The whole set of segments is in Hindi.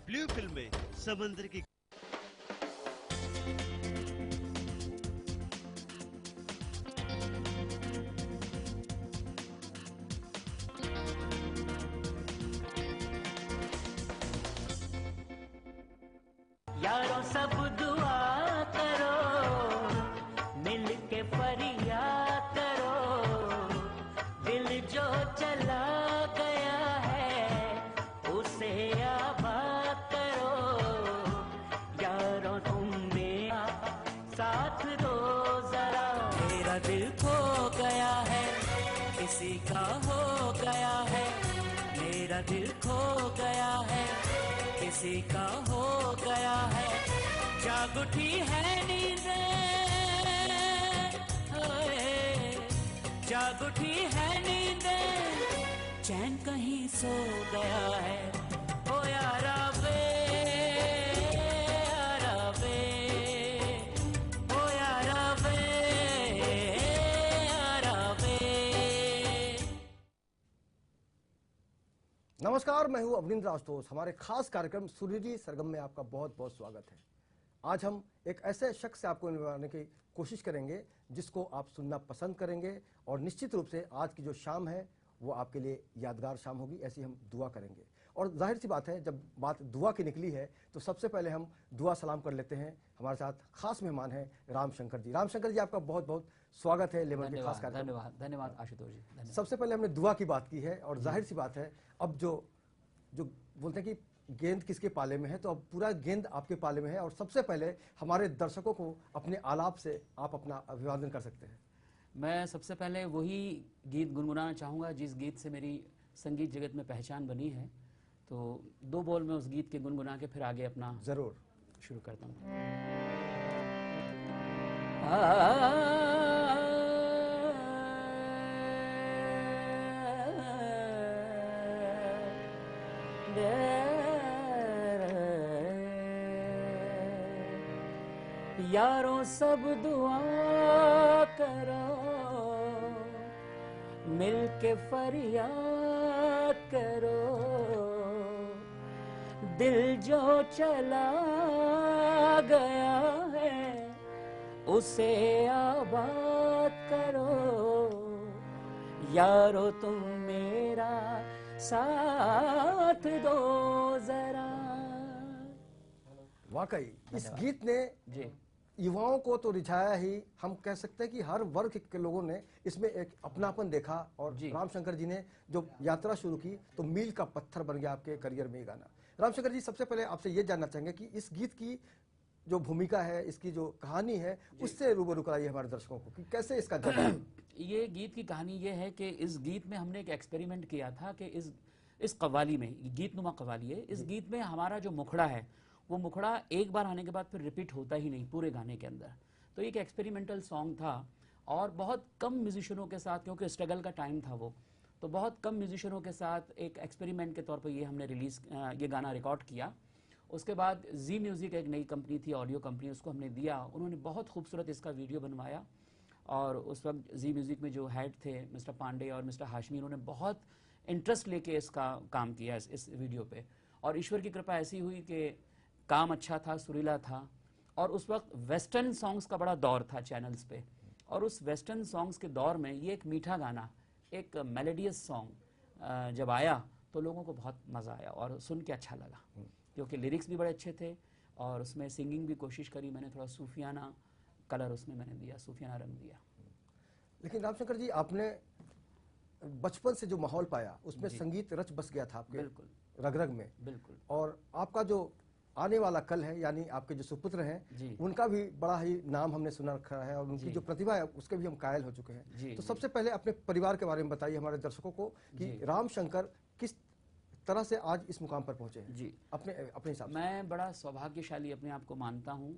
ब्लू फिल्म में समुद्र की यारों सब दुआ करो, मिल के फरियाद करो, दिल जो चला गया है उसे आबाद करो। यारों तुम मेरा साथ दो जरा, मेरा दिल खो गया है, किसी का हो गया है, मेरा दिल खो गया है, किसी का हो गया है। जाग उठी है नींदें, जाग उठी है नींदें, चैन कहीं सो गया है। ओ यारा वे, यारा वे, ओ यारा वे, यारा वे। नमस्कार, मैं हूं अवनिंद्र आशुतोष। हमारे खास कार्यक्रम सुरीली सरगम में आपका बहुत बहुत स्वागत है। आज हम एक ऐसे शख्स से आपको मिलवाने की कोशिश करेंगे जिसको आप सुनना पसंद करेंगे और निश्चित रूप से आज की जो शाम है वो आपके लिए यादगार शाम होगी, ऐसी हम दुआ करेंगे। और जाहिर सी बात है, जब बात दुआ की निकली है तो सबसे पहले हम दुआ सलाम कर लेते हैं। हमारे साथ खास मेहमान हैं रामशंकर जी। रामशंकर जी, आपका बहुत बहुत स्वागत है लेमन के खास कार्यक्रम। धन्यवाद, धन्यवाद आशुतोष जी, धन्यवाद। सबसे पहले हमने दुआ की बात की है और जाहिर सी बात है, अब जो बोलते हैं कि गेंद किसके पाले में है, तो अब पूरा गेंद आपके पाले में है। और सबसे पहले हमारे दर्शकों को अपने आलाप से आप अपना अभिवादन कर सकते हैं। मैं सबसे पहले वही गीत गुनगुनाना चाहूँगा जिस गीत से मेरी संगीत जगत में पहचान बनी है। तो दो बोल में उस गीत के गुनगुना के फिर आगे अपना जरूर शुरू करता हूँ। यारों सब दुआ करो, मिल के फरियाद करो, दिल जो चला गया है उसे आबाद करो। यारो तुम मेरा साथ दो जरा। वाकई इस गीत ने जी युवाओं को तो रिझाया ही, हम कह सकते हैं कि हर वर्ग के लोगों ने इसमें एक अपनापन देखा। और रामशंकर जी ने जो यात्रा शुरू की तो मील का पत्थर बन गया आपके करियर में ये गाना। रामशंकर जी, सबसे पहले आपसे ये जानना चाहेंगे कि इस गीत की जो भूमिका है, इसकी जो कहानी है, उससे रूबरू कराइए हमारे दर्शकों को कि कैसे इसका जन्म। ये गीत की कहानी ये है कि इस गीत में हमने एक एक्सपेरिमेंट किया था कि इस कव्वाली में, गीत नुमा कव्वाली है, इस गीत में हमारा जो मुखड़ा है वो मुखड़ा एक बार आने के बाद फिर रिपीट होता ही नहीं पूरे गाने के अंदर। तो एक एक्सपेरिमेंटल सॉन्ग था और बहुत कम म्यूजिशियनों के साथ, क्योंकि स्ट्रगल का टाइम था वो, तो बहुत कम म्यूजिशियनों के साथ एक एक्सपेरिमेंट के तौर पर ये हमने ये गाना रिकॉर्ड किया। उसके बाद जी म्यूज़िक एक नई कंपनी थी, ऑडियो कंपनी, उसको हमने दिया। उन्होंने बहुत खूबसूरत इसका वीडियो बनवाया और उस वक्त जी म्यूज़िक में जो हेड थे मिस्टर पांडे और मिस्टर हाशमी, उन्होंने बहुत इंटरेस्ट लेके इसका काम किया इस वीडियो पे। और ईश्वर की कृपा ऐसी हुई कि काम अच्छा था, सुरीला था। और उस वक्त वेस्टर्न सॉन्ग्स का बड़ा दौर था चैनल्स पे, और उस वेस्टर्न सॉन्ग्स के दौर में ये एक मीठा गाना, एक मेलोडियस सॉन्ग जब आया तो लोगों को बहुत मज़ा आया और सुन के अच्छा लगा, क्योंकि लिरिक्स भी बड़े अच्छे थे और उसमें सिंगिंग भी कोशिश करी मैंने, थोड़ा सूफियाना कलर उसमें मैंने दिया, सूफियाना रंग दिया। लेकिन रामशंकर जी, आपने बचपन से जो माहौल पाया उसमें संगीत रच बस गया था आपके बिल्कुल रग रग में। बिल्कुल। और आपका जो आने वाला कल है, यानी आपके जो सुपुत्र हैं, उनका भी बड़ा ही नाम हमने सुना रखा है और उनकी जो प्रतिभा है उसके भी हम कायल हो चुके हैं। तो सबसे पहले अपने परिवार के बारे में बताइए हमारे दर्शकों को कि रामशंकर किस तरह से आज इस मुकाम पर पहुंचे हैं। जी, अपने हिसाब से। मैं बड़ा सौभाग्यशाली अपने आप को मानता हूं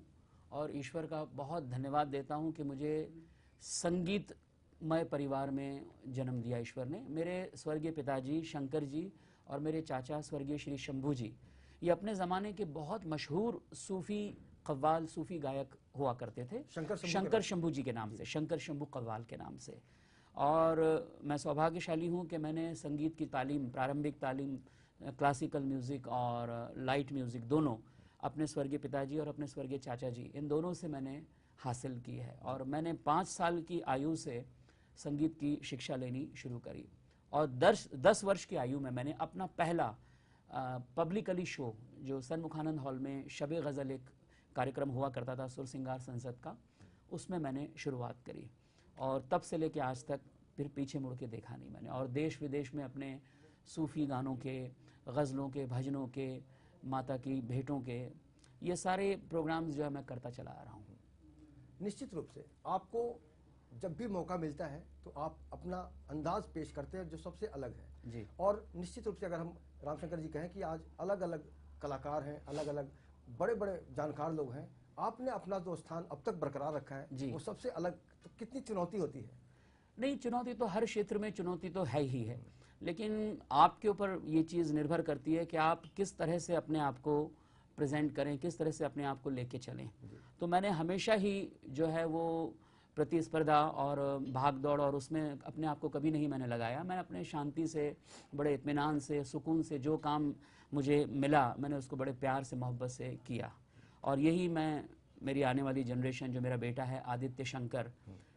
और ईश्वर का बहुत धन्यवाद देता हूं कि मुझे संगीतमय परिवार में जन्म दिया ईश्वर ने। मेरे स्वर्गीय पिताजी शंकर जी और मेरे चाचा स्वर्गीय श्री शंभू जी, ये अपने ज़माने के बहुत मशहूर सूफ़ी कव्वाल, सूफ़ी गायक हुआ करते थे, शंकर शंभू जी के नाम से, शंकर शंभू कव्वाल के नाम से। और मैं सौभाग्यशाली हूँ कि मैंने संगीत की तालीम, प्रारंभिक तालीम क्लासिकल म्यूज़िक और लाइट म्यूज़िक दोनों अपने स्वर्गीय पिताजी और अपने स्वर्गीय चाचा जी, इन दोनों से मैंने हासिल की है। और मैंने 5 साल की आयु से संगीत की शिक्षा लेनी शुरू करी और 10 वर्ष की आयु में मैंने अपना पहला पब्लिकली शो, जो सन्मुखानंद हॉल में शबे गज़ल एक कार्यक्रम हुआ करता था सुर सिंगार संसद का, उसमें मैंने शुरुआत करी। और तब से लेके आज तक फिर पीछे मुड़ के देखा नहीं मैंने। और देश विदेश में अपने सूफ़ी गानों के, गज़लों के, भजनों के, माता की भेंटों के, ये सारे प्रोग्राम्स जो है मैं करता चला आ रहा हूँ। निश्चित रूप से आपको जब भी मौका मिलता है तो आप अपना अंदाज पेश करते हैं जो सबसे अलग है जी। और निश्चित रूप से अगर हम रामशंकर जी कहें कि आज अलग अलग कलाकार हैं, अलग अलग बड़े बड़े जानकार लोग हैं, आपने अपना जो स्थान अब तक बरकरार रखा है जी। वो सबसे अलग। तो कितनी चुनौती होती है? नहीं, चुनौती तो हर क्षेत्र में चुनौती तो है ही है, लेकिन आपके ऊपर ये चीज़ निर्भर करती है कि आप किस तरह से अपने आप को प्रेजेंट करें, किस तरह से अपने आप को लेके चलें। तो मैंने हमेशा ही जो है वो प्रतिस्पर्धा और भाग दौड़ और उसमें अपने आप को कभी नहीं मैंने लगाया। मैं अपने शांति से, बड़े इत्मीनान से, सुकून से जो काम मुझे मिला मैंने उसको बड़े प्यार से, मोहब्बत से किया। और यही मैं, मेरी आने वाली जनरेशन, जो मेरा बेटा है आदित्य शंकर,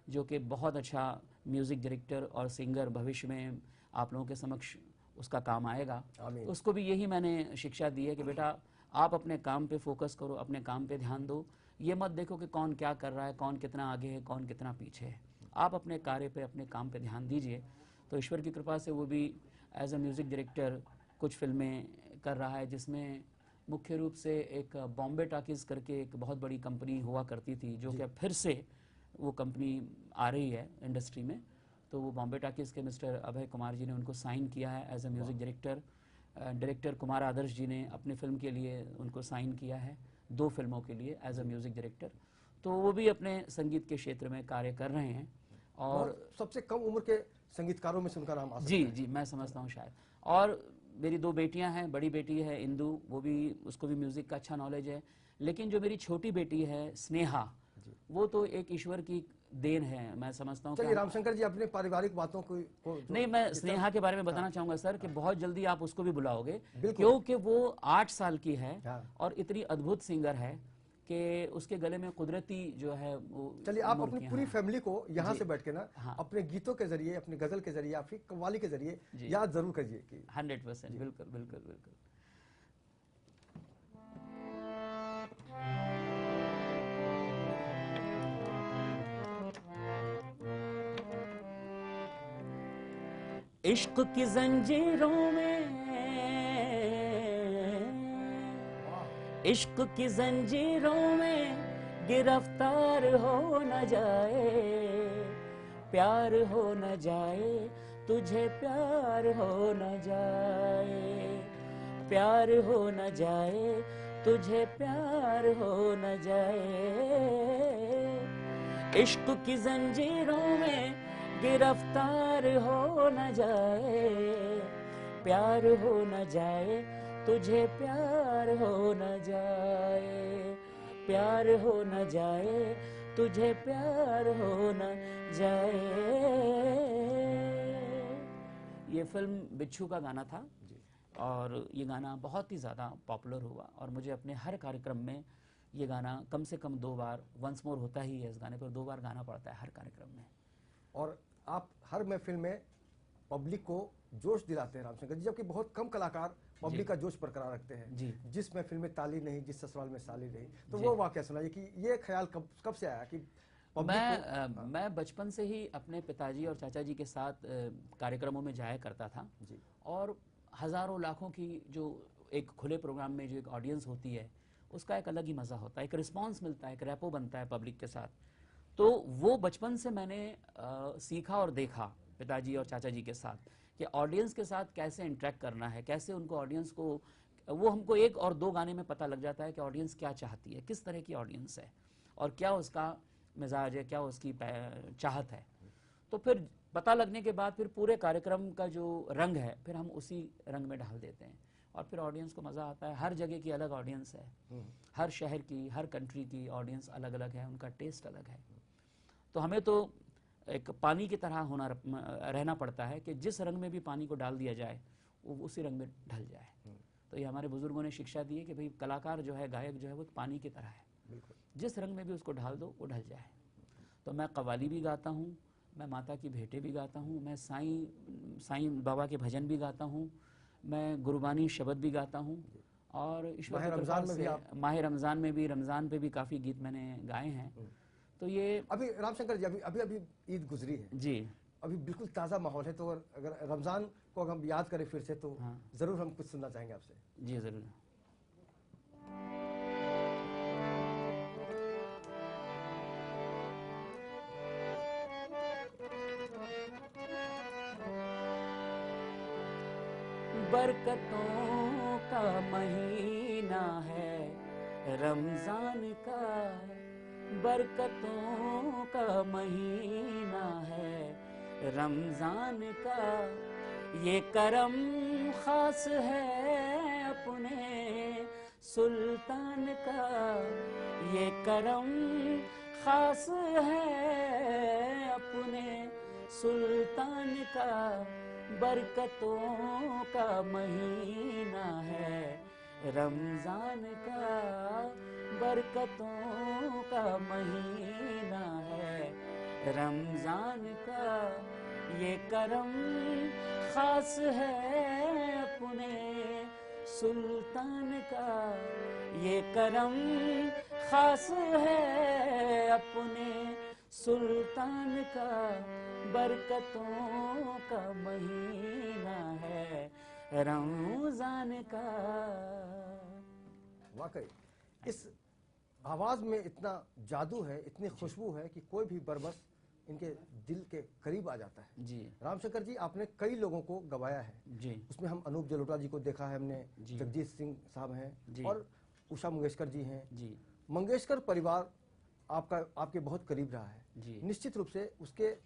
जो कि बहुत अच्छा म्यूज़िक डायरेक्टर और सिंगर भविष्य में आप लोगों के समक्ष उसका काम आएगा, आमीन। उसको भी यही मैंने शिक्षा दी है कि बेटा आप अपने काम पे फोकस करो, अपने काम पे ध्यान दो, ये मत देखो कि कौन क्या कर रहा है, कौन कितना आगे है, कौन कितना पीछे है। आप अपने कार्य पे, अपने काम पे ध्यान दीजिए। तो ईश्वर की कृपा से वो भी एज अ म्यूज़िक डायरेक्टर कुछ फिल्में कर रहा है, जिसमें मुख्य रूप से एक बॉम्बे टाकीज़ करके एक बहुत बड़ी कंपनी हुआ करती थी, जो कि फिर से वो कंपनी आ रही है इंडस्ट्री में। तो वो बॉम्बे टाकीज़ के मिस्टर अभय कुमार जी ने उनको साइन किया है as a music director. Director Kumar Adarsh ji ने अपनी फिल्म के लिए उनको साइन किया है, 2 फिल्मों के लिए एज अ म्यूज़िक डायरेक्टर। तो वो भी अपने संगीत के क्षेत्र में कार्य कर रहे हैं। और सबसे कम उम्र के संगीतकारों में से उनका नाम आ सकता जी है। जी, मैं समझता हूँ शायद। और मेरी 2 बेटियां हैं, बड़ी बेटी है इंदु, वो भी, उसको भी म्यूज़िक का अच्छा नॉलेज है। लेकिन जो मेरी छोटी बेटी है स्नेहा, वो तो एक ईश्वर की देन है, मैं समझता हूँ। चलिए रामशंकर जी, अपने पारिवारिक बातों को नहीं, मैं स्नेहा के बारे में बताना चाहूंगा सर कि बहुत जल्दी आप उसको भी बुलाओगे, बिल्कुल। क्योंकि वो 8 साल की है हाँ। और इतनी अद्भुत सिंगर है कि उसके गले में कुदरती जो है वो। चलिए आप अपनी पूरी फैमिली को यहाँ जी। से बैठ के ना हाँ। अपने अपने गीतों के जरिए, अपनी गजल के जरिए, आपकी कव्वाली के जरिए याद जरूर करिए कि 100%, बिल्कुल बिल्कुल बिल्कुल। इश्क की जंजीरों में, इश्क की जंजीरों में गिरफ्तार हो न जाए, प्यार हो न जाए, तुझे प्यार हो न जाए, प्यार हो न जाए, तुझे प्यार हो न जाए। इश्क की जंजीरों में गिरफ्तार हो न जाए, प्यार हो न जाए, तुझे प्यार हो न जाए, प्यार हो न जाए, तुझे प्यार हो न जाए। ये फिल्म बिच्छू का गाना था और ये गाना बहुत ही ज़्यादा पॉपुलर हुआ और मुझे अपने हर कार्यक्रम में ये गाना कम से कम 2 बार, वंस मोर होता ही है इस गाने पर, 2 बार गाना पड़ता है हर कार्यक्रम में। और आप हर महफिल में पब्लिक को जोश दिलाते हैं रामशंकर जी, जबकि बहुत कम कलाकार पब्लिक का जोश बरकरार रखते हैं। जी। जिस महफिल में ताली नहीं, जिस ससुराल में साली नहीं। तो वो वाकया सुनाइए कि ये ख्याल कब से आया कि मैं बचपन से ही अपने पिताजी और चाचा जी के साथ कार्यक्रमों में जाया करता था जी। और हज़ारों लाखों की जो एक खुले प्रोग्राम में जो एक ऑडियंस होती है, उसका एक अलग ही मज़ा होता है, एक रिस्पॉन्स मिलता है, एक रैपो बनता है पब्लिक के साथ। तो वो बचपन से मैंने सीखा और देखा पिताजी और चाचा जी के साथ कि ऑडियंस के साथ कैसे इंटरेक्ट करना है, कैसे उनको ऑडियंस को, वो हमको 1 और 2 गाने में पता लग जाता है कि ऑडियंस क्या चाहती है, किस तरह की ऑडियंस है और क्या उसका मिजाज है, क्या उसकी चाहत है। तो फिर पता लगने के बाद फिर पूरे कार्यक्रम का जो रंग है फिर हम उसी रंग में ढाल देते हैं और फिर ऑडियंस को मज़ा आता है। हर जगह की अलग ऑडियंस है, हर शहर की, हर कंट्री की ऑडियंस अलग अलग है, उनका टेस्ट अलग है। तो हमें तो एक पानी की तरह रहना पड़ता है कि जिस रंग में भी पानी को डाल दिया जाए वो उसी रंग में ढल जाए। तो ये हमारे बुजुर्गों ने शिक्षा दी है कि भाई कलाकार जो है, गायक जो है, वो पानी की तरह है, जिस रंग में भी उसको ढाल दो वो ढल जाए। तो मैं कव्वाली भी गाता हूँ, मैं माता की भेंटें भी गाता हूँ, मैं साईं बाबा के भजन भी गाता हूँ, मैं गुरबानी शब्द भी गाता हूँ, और ईश्वर की कृपा से माह रमज़ान में भी, रमज़ान पे भी काफ़ी गीत मैंने गाए हैं। तो ये अभी रामशंकर जी अभी ईद गुजरी है जी, अभी बिल्कुल ताज़ा माहौल है, तो अगर रमज़ान को अगर हम याद करें फिर से तो हाँ। ज़रूर हम कुछ सुनना चाहेंगे आपसे। जी ज़रूर। बरकतों का महीना है रमज़ान का, बरकतों का महीना है रमज़ान का, ये करम खास है अपने सुल्तान का, ये करम खास है अपने सुल्तान का, बरकतों का महीना है रमज़ान का, बरकतों का महीना है रमज़ान का, ये करम खास है अपने सुल्तान का, ये करम खास है अपने सुल्तान का, बरकतों का महीना है रमज़ान का। वाकई इस आवाज़ में इतना जादू है, इतनी खुशबू है कि कोई भी बरबस इनके दिल के करीब आ जाता है। जी रामशंकर जी, आपने कई लोगों को गवाया है जी उसमें हम अनूप जलोटा जी को देखा है हमने, जगजीत सिंह साहब हैं और उषा मंगेशकर जी हैं। जी मंगेशकर परिवार आपके बहुत करीब रहा है। जी निश्चित रूप से उसके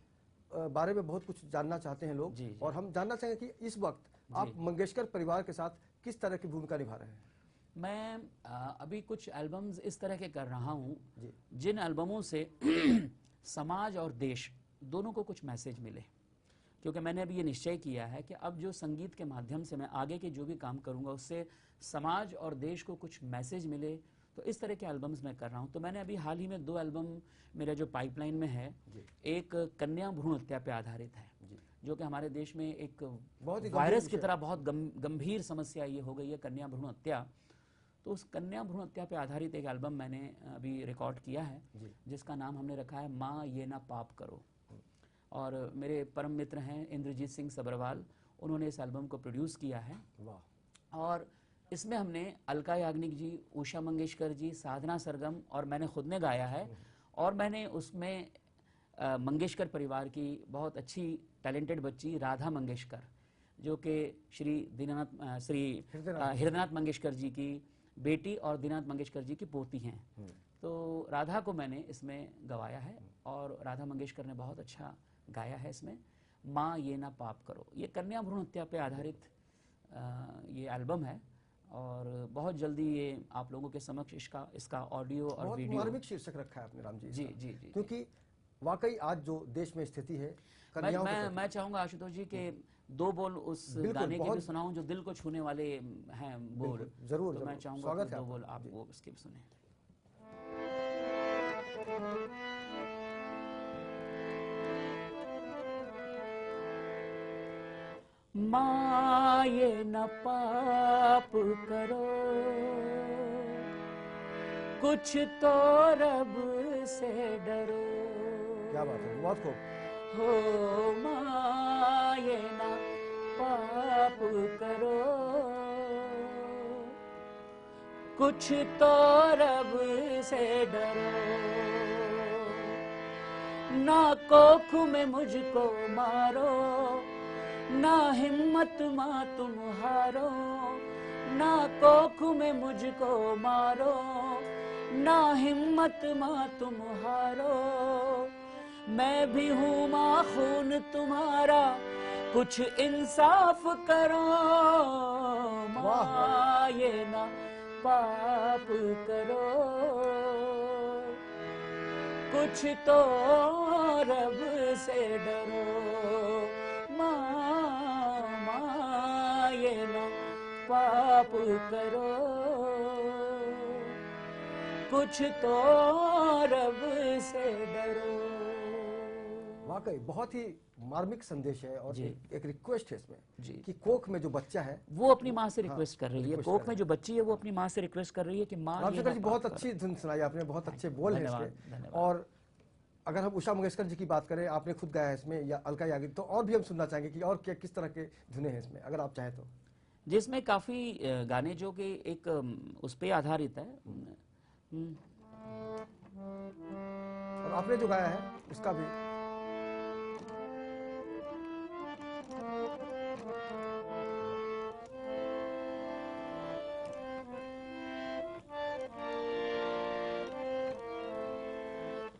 बारे में बहुत कुछ जानना चाहते हैं लोग। जी, जी। और हम जानना चाहेंगे कि इस वक्त आप मंगेशकर परिवार के साथ किस तरह की भूमिका निभा रहे हैं। मैं अभी कुछ एल्बम्स इस तरह के कर रहा हूँ जी। जिन एल्बमों से समाज और देश दोनों को कुछ मैसेज मिले, क्योंकि मैंने अभी ये निश्चय किया है कि अब जो संगीत के माध्यम से मैं आगे के जो भी काम करूँगा उससे समाज और देश को कुछ मैसेज मिले, तो इस तरह के एल्बम्स मैं कर रहा हूँ। तो मैंने अभी हाल ही में 2 एल्बम मेरा जो पाइपलाइन में है, एक कन्या भ्रूण हत्या पे आधारित है, जो कि हमारे देश में एक वायरस की तरह बहुत गंभीर समस्या ये हो गई है, कन्या भ्रूण हत्या। तो उस कन्या भ्रूण हत्या पे आधारित एक एल्बम मैंने अभी रिकॉर्ड किया है, जिसका नाम हमने रखा है माँ ये ना पाप करो। और मेरे परम मित्र हैं इंद्रजीत सिंह सब्रवाल, उन्होंने इस एल्बम को प्रोड्यूस किया है। और इसमें हमने अलका याग्निक जी, उषा मंगेशकर जी, साधना सरगम और मैंने खुद ने गाया है। और मैंने उसमें मंगेशकर परिवार की बहुत अच्छी टैलेंटेड बच्ची राधा मंगेशकर, जो कि श्री हृदयनाथ मंगेशकर जी की बेटी और दीनानाथ मंगेशकर जी की पोती हैं। तो राधा को मैंने इसमें गवाया है और राधा मंगेशकर ने बहुत अच्छा गाया है इसमें, माँ ये ना पाप करो। ये कन्या भ्रूण हत्या पे आधारित ये एल्बम है और बहुत जल्दी ये आप लोगों के समक्ष इसका ऑडियो और बहुत वीडियो। मार्मिक शीर्षक रखा है आपने राम जी। जी जी जी, क्योंकि वाकई आज जो देश में स्थिति है, मैं चाहूंगा आशुतोष जी के 2 बोल उस गाने के भी सुनाऊं जो दिल को छूने वाले हैं बोल। जरूर, तो मैं चाहूंगा 2 बोल आप वो उसके भी सुने। माँ ये न पाप करो, कुछ तो रब से डरो। क्या बात है, बहुत खूब। हो माँ ये न पाप करो, कुछ तो रब से डरो। ना कोख में मुझको मारो, ना हिम्मत माँ तुम हारो। ना कोख में मुझको मारो, ना हिम्मत माँ तुम हारो। मैं भी हूँ माँ खून तुम्हारा, कुछ इंसाफ करो। माँ ये ना पाप करो, कुछ तो रब से डरो। माँ ये पाप करो, कुछ तो रब से डरो। वाकई बहुत ही मार्मिक संदेश है और जी। एक रिक्वेस्ट है इसमें जी। कि कोख में जो बच्चा है वो अपनी माँ से रिक्वेस्ट कर रही है, रिक्वेस्ट कोख कर में रही जो बच्ची है वो अपनी माँ से रिक्वेस्ट कर रही है कि माँ ये रामशंकर ना जी पाप बहुत करो। अच्छी धुन सुनाई आपने, बहुत अच्छे बोल हैं धन्यवाद, इसके। धन्यवाद। और अगर हम उषा मंगेशकर जी की बात करें, आपने खुद गाया है इसमें, या अलका याग्निक, तो और भी हम सुनना चाहेंगे कि और क्या किस तरह के धुनें हैं इसमें, अगर आप चाहें तो। जिसमें काफी गाने जो कि एक उस पे आधारित है। और आपने जो गाया है उसका भी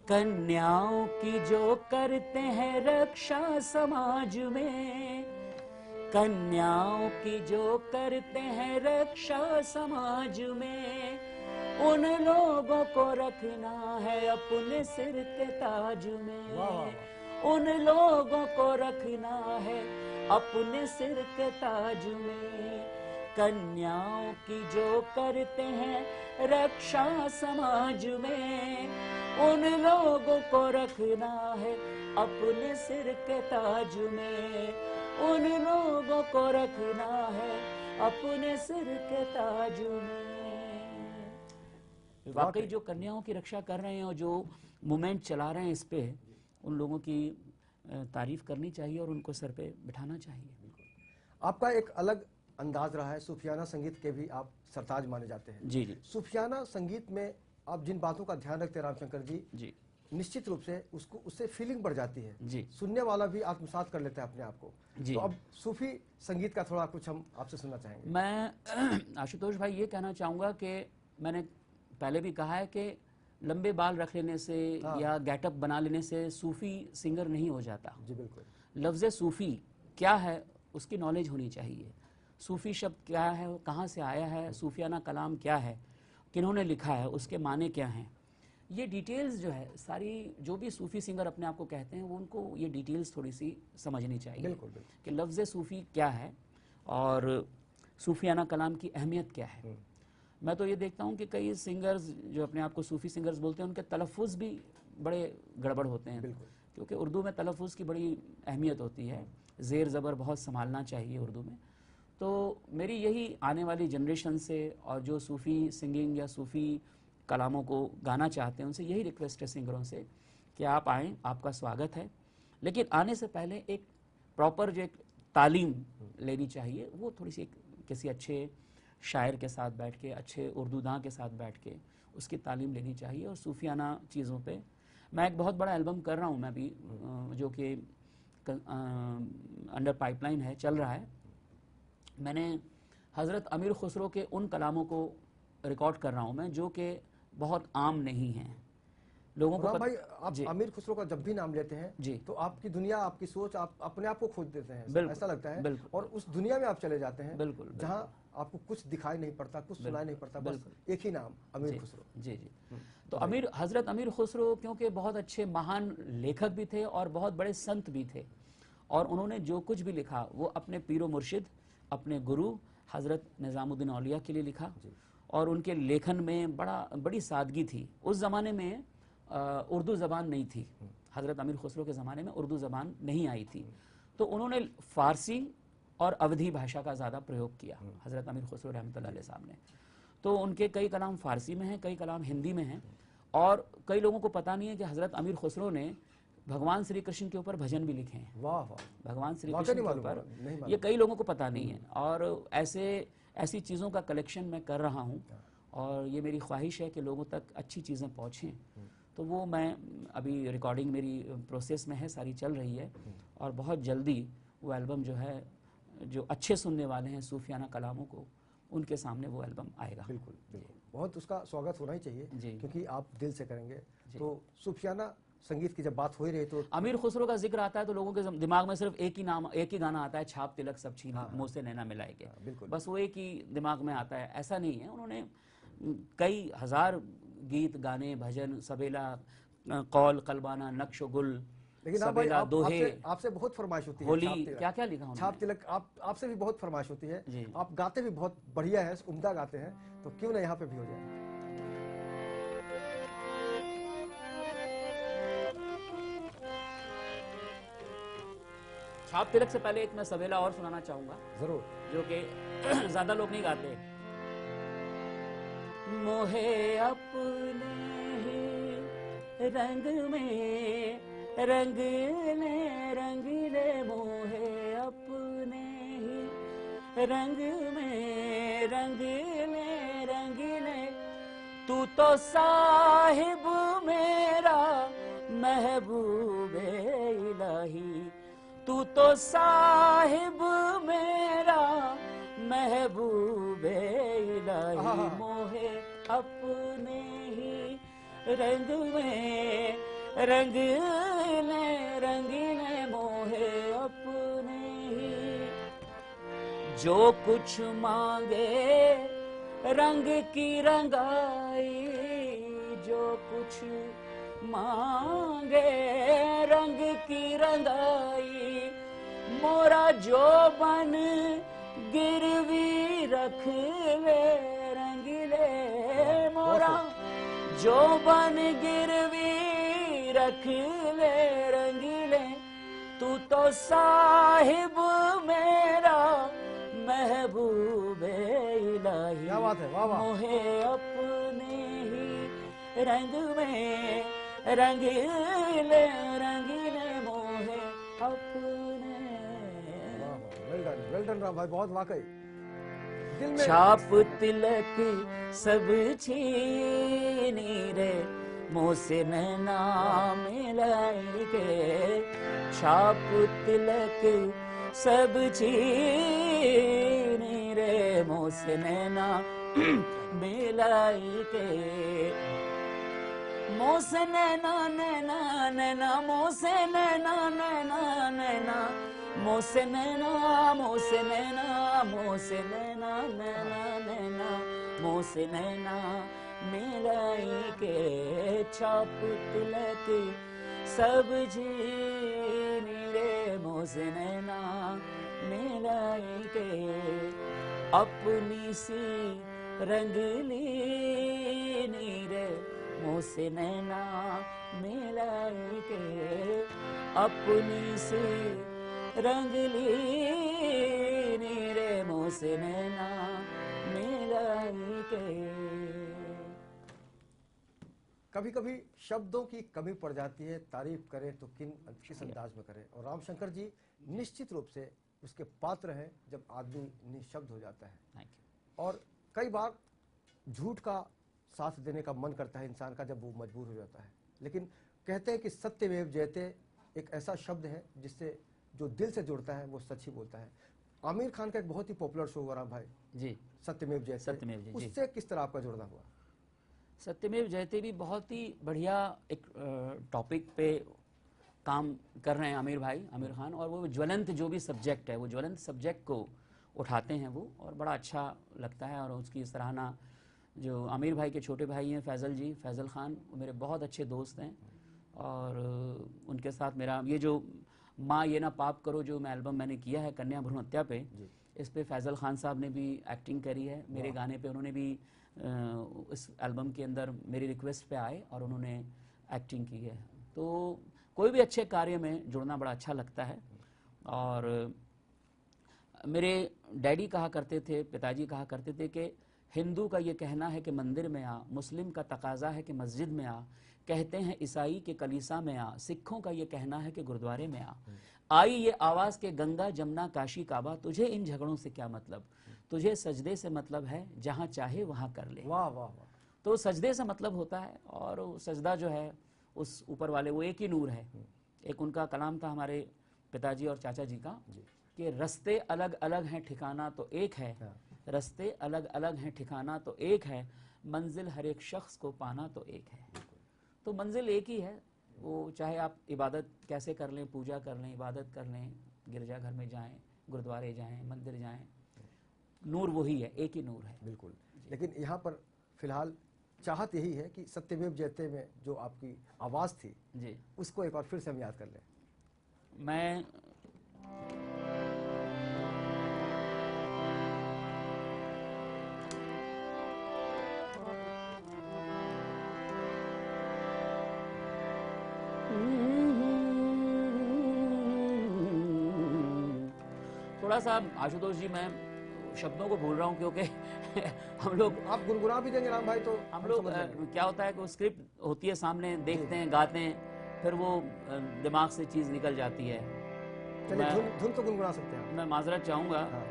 कन्याओं की जो करते हैं रक्षा समाज में, कन्याओं की जो करते हैं रक्षा समाज में, उन लोगों को रखना है अपने सिर के ताज में, उन लोगों को रखना है अपने सिर के ताज में। कन्याओं की जो करते हैं रक्षा समाज में, उन लोगों को रखना है अपने सिर के ताज में, उन लोगों को रखना है अपने सिर के ताज में। वाकई जो कन्याओं की रक्षा कर रहे हैं और जो मूवमेंट चला रहे हैं इस पे, उन लोगों की तारीफ करनी चाहिए और उनको सर पे बिठाना चाहिए। आपका एक अलग अंदाज रहा है, सूफियाना संगीत के भी आप सरताज माने जाते हैं। जी जी सूफियाना संगीत में आप जिन बातों का ध्यान रखते हैं रामशंकर जी, जी निश्चित रूप से उससे फीलिंग बढ़ जाती है, जी सुनने वाला भी आत्मसात कर लेता है अपने आप को। जी। तो अब सूफी संगीत का थोड़ा कुछ हम आपसे सुनना चाहेंगे। मैं आशुतोष भाई ये कहना चाहूँगा कि मैंने पहले भी कहा है कि लंबे बाल रख लेने से या गेटअप बना लेने से सूफी सिंगर नहीं हो जाता। जी बिल्कुल। लफ्ज़ सूफी क्या है उसकी नॉलेज होनी चाहिए। सूफी शब्द क्या है, कहाँ से आया है, सूफियाना कलाम क्या है, किन्होंने लिखा है, उसके माने क्या हैं, ये डिटेल्स जो है सारी, जो भी सूफी सिंगर अपने आप को कहते हैं वो उनको ये डिटेल्स थोड़ी सी समझनी चाहिए। बिल्कुल बिल्कुल। कि लफ्ज़ सूफ़ी क्या है और सूफियाना कलाम की अहमियत क्या है। मैं तो ये देखता हूँ कि कई सिंगर्स जो अपने आप को सूफ़ी सिंगर्स बोलते हैं उनके तलफ़ुज़ भी बड़े गड़बड़ होते हैं, क्योंकि उर्दू में तलफ़ुज़ की बड़ी अहमियत होती है, ज़ेर ज़बर बहुत संभालना चाहिए उर्दू में। तो मेरी यही आने वाली जनरेशन से और जो सूफ़ी सिंगिंग या सूफ़ी कलामों को गाना चाहते हैं उनसे यही रिक्वेस्ट है सिंगरों से कि आप आएँ, आपका स्वागत है, लेकिन आने से पहले एक प्रॉपर जो एक तालीम लेनी चाहिए, वो थोड़ी सी किसी अच्छे शायर के साथ बैठ के, अच्छे उर्दूदां के साथ बैठ के उसकी तालीम लेनी चाहिए। और सूफियाना चीज़ों पे मैं एक बहुत बड़ा एल्बम कर रहा हूँ मैं भी, जो कि अंडर पाइपलाइन है, चल रहा है। मैंने हज़रत अमीर खुसरो के उन कलामों को रिकॉर्ड कर रहा हूँ मैं जो कि बहुत आम नहीं हैं लोगों को। भाई आप अमीर खुसरो का जब भी नाम लेते हैं जी तो आपकी दुनिया, आपकी सोच, आप अपने आप को खोज देते हैं, ऐसा लगता है। और उस दुनिया में आप चले जाते हैं बिल्कुल, जहाँ आपको कुछ दिखाई नहीं पड़ता, कुछ सुनाई नहीं पड़ता, बस एक ही नाम अमीर खुसरो। जी जी। तो हज़रत अमीर खुसरो क्योंकि बहुत अच्छे महान लेखक भी थे और बहुत बड़े संत भी थे, और उन्होंने जो कुछ भी लिखा वो अपने पीरो मुर्शिद, अपने गुरु हज़रत निज़ामुद्दीन औलिया के लिए लिखा, और उनके लेखन में बड़ी सादगी थी। उस ज़माने में उर्दू ज़बान नहीं थी, हज़रत अमीर खुसरो के ज़माने में उर्दू ज़बान नहीं आई थी, तो उन्होंने फ़ारसी और अवधी भाषा का ज़्यादा प्रयोग किया हज़रत अमीर खुसरो रहमतुल्लाह अलैह साहब ने। तो उनके कई कलाम फ़ारसी में हैं, कई कलाम हिंदी में हैं, और कई लोगों को पता नहीं है कि हज़रत अमीर खुसरो ने भगवान श्री कृष्ण के ऊपर भजन भी लिखे हैं। वाह वाह, भगवान श्री कृष्ण के ऊपर, ये कई लोगों को पता नहीं है। और ऐसी चीज़ों का कलेक्शन मैं कर रहा हूँ, और ये मेरी ख्वाहिश है कि लोगों तक अच्छी चीज़ें पहुँचें। तो वो मैं अभी रिकॉर्डिंग मेरी प्रोसेस में है, सारी चल रही है, और बहुत जल्दी वो एल्बम जो है, जो अच्छे सुनने वाले हैं सूफियाना कलामों को, उनके सामने वो एल्बम आएगा। बिल्कुल बिल्कुल, बहुत उसका स्वागत होना ही चाहिए क्योंकि आप दिल से करेंगे। तो सूफियाना संगीत की जब बात हो ही रही तो अमीर खुसरो का जिक्र आता है तो लोगों के दिमाग में सिर्फ एक ही गाना आता है, छाप तिलक सब छीन मुँह से नैना मिलाए के, बस वो एक ही दिमाग में आता है। ऐसा नहीं है, उन्होंने कई हजार गीत, गाने, भजन, सबेला, कौल, कलबाना, नक्श गुल, लेकिन हाँ भाई, सबेला, दोहे, आपसे बहुत फरमाइश होती है। होली, छाप तिलक। क्या क्या लिखा उन्होंने। छाप तिलक आपसे भी बहुत फरमाइश होती है। जी। आप गाते भी बहुत बढ़िया है, उम्दा गाते हैं, तो क्यों ना यहाँ पे भी हो जाए। छाप तिलक से पहले एक मैं सवेला और सुनाना चाहूंगा, जरूर। जो कि ज्यादा लोग नहीं गाते। मोहे अपने ही रंग में रंग ले मोहे अपने ही रंग में रंग ले तू तो साहिब मेरा महबूबे इलाही, तू तो साहिब मेरा महबूबे इलाही, मोहे अपने ही रंग में रंग ले मोहे अपने ही, जो कुछ मांगे रंग की रंगाई, जो कुछ मांगे रंग की रंगाई, मोरा जो बन गिरवी रख ले रंगीले, मोरा जो बन गिरवी रख ले रंगीले, तू तो साहिब मेरा महबूबे इलाही, क्या बात है, वाह वाह। मोहे अपने ही रंग में रंगीले मोहे अपने। वेल डन राम भाई, बहुत वाकई दिल में। छाप तिलक सब छीनी रे मुँह से नैना मिलाई के, छाप तिलक सब छीनी रे मुँह से नैना मिलाई के, मुँह से नैना नैना नैना मुँह से नैना नैना नैना मुँह से नैना मुँह से नैना मुँह से नैना नैना नैना मुँह से नैना मिलाई के, छाप तिलक सब झीनी रे मुँह से नैना मिलाई के, अपनी सी रंगली रे मुँह से नैना मिलाई के, अपनी सी रंगली रे मुँह से नैना मिलाई के। कभी कभी शब्दों की कमी पड़ जाती है, तारीफ करें तो किस अंदाज में करें, और रामशंकर जी निश्चित रूप से उसके पात्र हैं जब आदमी निशब्द हो जाता है। और कई बार झूठ का साथ देने का मन करता है इंसान का जब वो मजबूर हो जाता है, लेकिन कहते हैं कि सत्यमेव जयते एक ऐसा शब्द है जिससे जो दिल से जुड़ता है वो सच ही बोलता है। आमिर खान का एक बहुत ही पॉपुलर शो हुआ राम भाई जी, सत्यमेव जयते, सत्यमेव जयते, उससे किस तरह आपका जुड़ना हुआ? सत्यमेव जयते भी बहुत ही बढ़िया एक टॉपिक पे काम कर रहे हैं आमिर भाई, आमिर खान, और वो ज्वलंत जो भी सब्जेक्ट है वो ज्वलंत सब्जेक्ट को उठाते हैं वो, और बड़ा अच्छा लगता है। और उसकी सराहना जो आमिर भाई के छोटे भाई हैं फैज़ल जी, फैज़ल खान, वो मेरे बहुत अच्छे दोस्त हैं, और उनके साथ मेरा ये जो माँ ये ना पाप करो जो मैं एल्बम मैंने किया है कन्या भ्रूण हत्या पे, इस पे फैज़ल खान साहब ने भी एक्टिंग करी है, मेरे गाने पे उन्होंने भी इस एल्बम के अंदर मेरी रिक्वेस्ट पे आए और उन्होंने एक्टिंग की है। तो कोई भी अच्छे कार्य में जुड़ना बड़ा अच्छा लगता है। और मेरे डैडी कहा करते थे, पिताजी कहा करते थे कि हिंदू का ये कहना है कि मंदिर में आ, मुस्लिम का तकाजा है कि मस्जिद में आ, कहते हैं ईसाई के कलीसा में आ, सिखों का ये कहना है कि गुरुद्वारे में आ, आई ये आवाज़ के गंगा जमुना काशी काबा, तुझे इन झगड़ों से क्या मतलब, तुझे सजदे से मतलब है, जहाँ चाहे वहाँ कर ले। वाह वाह वाह। तो सजदे से मतलब होता है, और सजदा जो है उस ऊपर वाले वो एक ही नूर है। एक उनका कलाम था हमारे पिताजी और चाचा जी का कि रस्ते अलग अलग हैं ठिकाना तो एक है, रस्ते अलग अलग हैं ठिकाना तो एक है, मंजिल हर एक शख्स को पाना तो एक है। तो मंजिल एक ही है, वो चाहे आप इबादत कैसे कर लें, पूजा कर लें, इबादत कर लें, गिरजाघर में जाएं, गुरुद्वारे जाएं, मंदिर जाएं, नूर वही है, एक ही नूर है। बिल्कुल। लेकिन यहाँ पर फिलहाल चाहत यही है कि सत्यमेव जयते में जो आपकी आवाज़ थी जी, उसको एक बार फिर से हम याद कर लें। मैं थोड़ा सा आशुतोष जी मैं शब्दों को भूल रहा हूँ क्योंकि हम लोग आप गुनगुना भी देंगे राम भाई तो हम लोग समझ लेंगे। क्या होता है कि वो स्क्रिप्ट होती है सामने, देखते हैं, गाते हैं, फिर वो दिमाग से चीज निकल जाती है। चलिए मैं- धुन धुन तो गुनगुना सकते हैं मैं माजरत चाहूंगा। हाँ।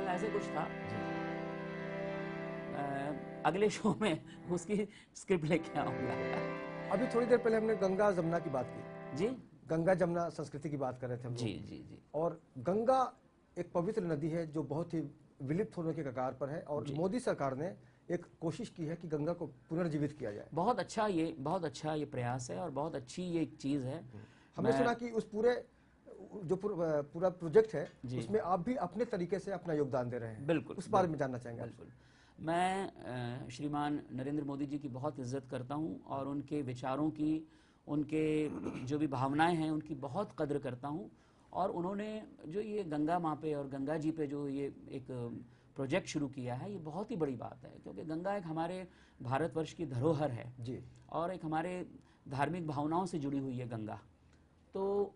ऐसे कुछ था। अगले शो में उसकी स्क्रिप्ट लेके आऊंगा। अभी थोड़ी देर पहले हमने गंगा जमुना की बात की, जी गंगा जमुना संस्कृति की बात कर रहे थे हम लोग। जी जी जी और गंगा एक पवित्र नदी है जो बहुत ही विलुप्त होने के कगार पर है, और मोदी सरकार ने एक कोशिश की है कि गंगा को पुनर्जीवित किया जाए। बहुत अच्छा ये प्रयास है और बहुत अच्छी ये एक चीज है। हमने सुना कि उस पूरे जो पूरा प्रोजेक्ट है उसमें आप भी अपने तरीके से अपना योगदान दे रहे हैं। बिल्कुल, उस बारे में जानना चाहेंगे आपसे। बिल्कुल। मैं श्रीमान नरेंद्र मोदी जी की बहुत इज्जत करता हूं और उनके विचारों की, उनके जो भी भावनाएं हैं उनकी बहुत कद्र करता हूं। और उन्होंने जो ये गंगा माँ पे और गंगा जी पे जो ये एक प्रोजेक्ट शुरू किया है, ये बहुत ही बड़ी बात है, क्योंकि गंगा एक हमारे भारतवर्ष की धरोहर है जी। और एक हमारे धार्मिक भावनाओं से जुड़ी हुई है गंगा। तो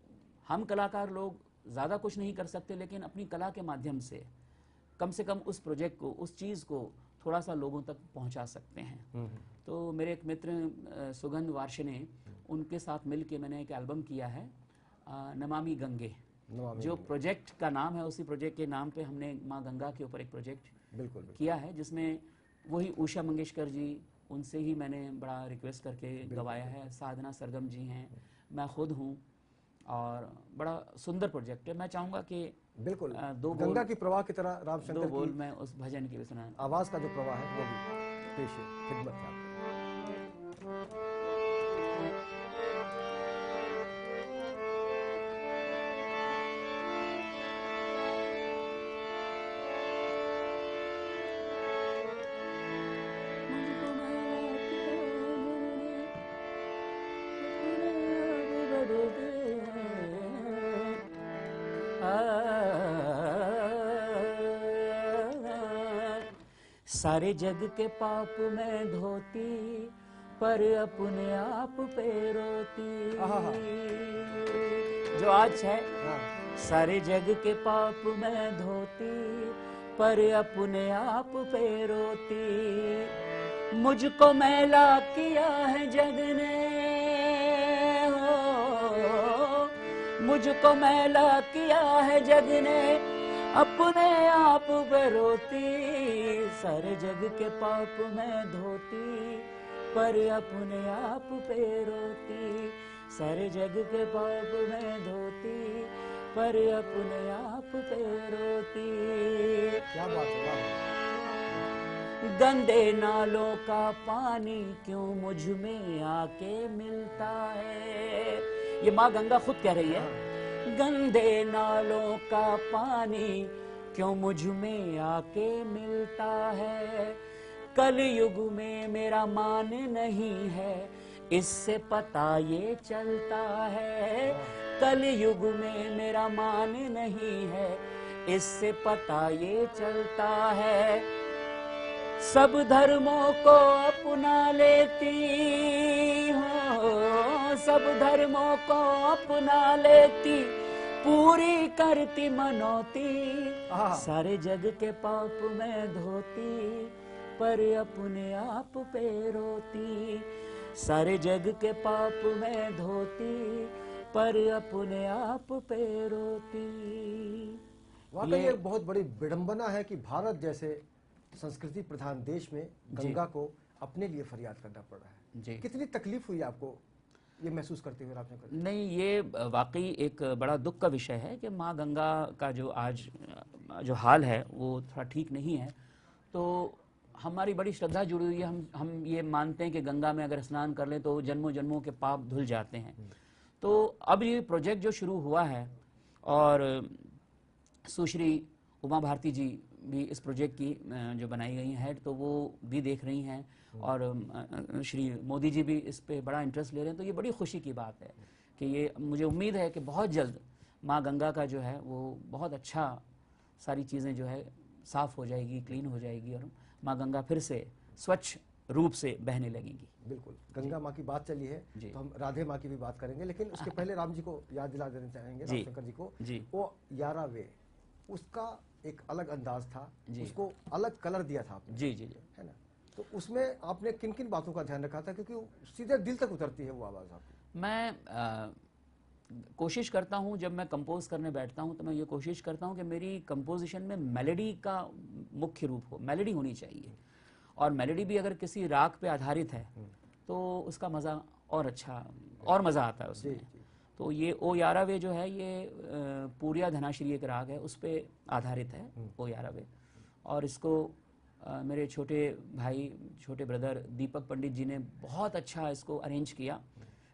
हम कलाकार लोग ज़्यादा कुछ नहीं कर सकते, लेकिन अपनी कला के माध्यम से कम उस प्रोजेक्ट को, उस चीज़ को थोड़ा सा लोगों तक पहुंचा सकते हैं। तो मेरे एक मित्र सुगंध वार्षिने, उनके साथ मिल के मैंने एक एल्बम किया है नमामि गंगे। जो प्रोजेक्ट का नाम है, उसी प्रोजेक्ट के नाम पे हमने माँ गंगा के ऊपर एक प्रोजेक्ट बिल्कुल किया है, जिसमें वही उषा मंगेशकर जी, उनसे ही मैंने बड़ा रिक्वेस्ट करके गवाया है। साधना सरगम जी हैं, मैं खुद हूँ, और बड़ा सुंदर प्रोजेक्ट है। मैं चाहूँगा कि बिल्कुल दो बोल, गंगा की प्रवाह की तरह दो रामशंकर बोल की मैं उस भजन की भी सुना। आवाज का जो प्रवाह है वो भी पेश है, खिदमत है आपकी। सारे जग के पाप में धोती, पर अपने आप पे रोती। जो आज है, सारे जग के पाप में धोती, पर अपने आप पे रोती। मुझको मैला किया है जग ने, हो मुझको मैला किया है जग ने, अपने आप पे रोती। सारे जग के पाप में धोती, पर अपने आप पे रोती। सारे जग के पाप में धोती, पर अपने आप पे रोती। क्या बात है। गंदे नालों का पानी क्यों मुझ में आके मिलता है, ये माँ गंगा खुद कह रही है। गंदे नालों का पानी क्यों मुझ में आके मिलता है। कल युग में मेरा मान नहीं है, इससे पता ये चलता है। कल युग में मेरा मान नहीं है, इससे पता ये चलता है। सब धर्मों को अपना लेती हो, सब धर्मों को अपना लेती, पूरी करती मनौती। सारे जग के पाप में धोती, पर अपने आप पे रोती। सारे जग के पाप में धोती, पर अपने आप पे रोती। वाकई एक बहुत बड़ी विडंबना है कि भारत जैसे संस्कृति प्रधान देश में गंगा को अपने लिए फरियाद करना पड़ रहा है। जी। कितनी तकलीफ हुई आपको ये महसूस करते हुए आपने? नहीं, ये वाकई एक बड़ा दुख का विषय है कि माँ गंगा का जो आज जो हाल है वो थोड़ा ठीक नहीं है। तो हमारी बड़ी श्रद्धा जुड़ी हुई है। हम ये मानते हैं कि गंगा में अगर स्नान कर लें तो जन्मों जन्मों के पाप धुल जाते हैं। तो अब ये प्रोजेक्ट जो शुरू हुआ है, और सुश्री उमा भारती जी भी इस प्रोजेक्ट की जो बनाई गई हेड, तो वो भी देख रही हैं, और श्री मोदी जी भी इस पे बड़ा इंटरेस्ट ले रहे हैं। तो ये बड़ी खुशी की बात है कि ये, मुझे उम्मीद है कि बहुत जल्द माँ गंगा का जो है वो बहुत अच्छा, सारी चीज़ें जो है साफ़ हो जाएगी, क्लीन हो जाएगी, और माँ गंगा फिर से स्वच्छ रूप से बहने लगेंगी। बिल्कुल, गंगा माँ की बात चली है तो हम राधे माँ की भी बात करेंगे, लेकिन उसके पहले राम जी को याद दिला देना चाहेंगे, जी। रामशंकर जी को। जी। वो 11 वे, उसका एक अलग अंदाज था, उसको अलग कलर दिया था आपने, जी जी जी। है ना? तो उसमें आपने किन किन बातों का ध्यान रखा था, क्योंकि वो सीधे दिल तक उतरती है वो आवाज़ आपकी? मैं कोशिश करता हूँ, जब मैं कंपोज करने बैठता हूँ तो मैं ये कोशिश करता हूँ कि मेरी कंपोजिशन में मेलोडी का मुख्य रूप हो, मेलोडी होनी चाहिए, और मेलोडी भी अगर किसी राग पे आधारित है तो उसका मज़ा और अच्छा, और मज़ा आता है उसमें। तो ये ओ यारावे जो है ये पूरिया धनाश्री एक राग है, उस पर आधारित है ओ यारावे, और इसको मेरे छोटे भाई, छोटे ब्रदर दीपक पंडित जी ने बहुत अच्छा इसको अरेंज किया,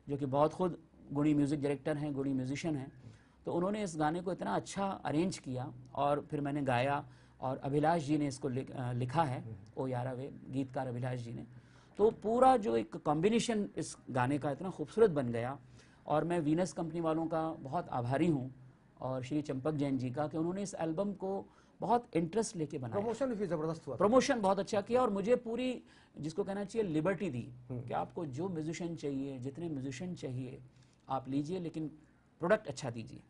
जो कि बहुत खुद गुणी म्यूज़िक डायरेक्टर हैं, गुणी म्यूजिशियन हैं। तो उन्होंने इस गाने को इतना अच्छा अरेंज किया, और फिर मैंने गाया, और अभिलाष जी ने इसको लिखा है, ओ यारावे, गीतकार अभिलाष जी ने। तो पूरा जो एक कॉम्बिनेशन इस गाने का इतना खूबसूरत बन गया, और मैं वीनस कंपनी वालों का बहुत आभारी हूँ, और श्री चंपक जैन जी का, कि उन्होंने इस एल्बम को बहुत इंटरेस्ट लेके बनाया। प्रमोशन भी जबरदस्त हुआ, प्रमोशन बहुत अच्छा किया, और मुझे पूरी, जिसको कहना चाहिए, लिबर्टी दी कि आपको जो म्यूजिशियन चाहिए, जितने म्यूजिशियन चाहिए आप लीजिए, लेकिन प्रोडक्ट अच्छा दीजिए।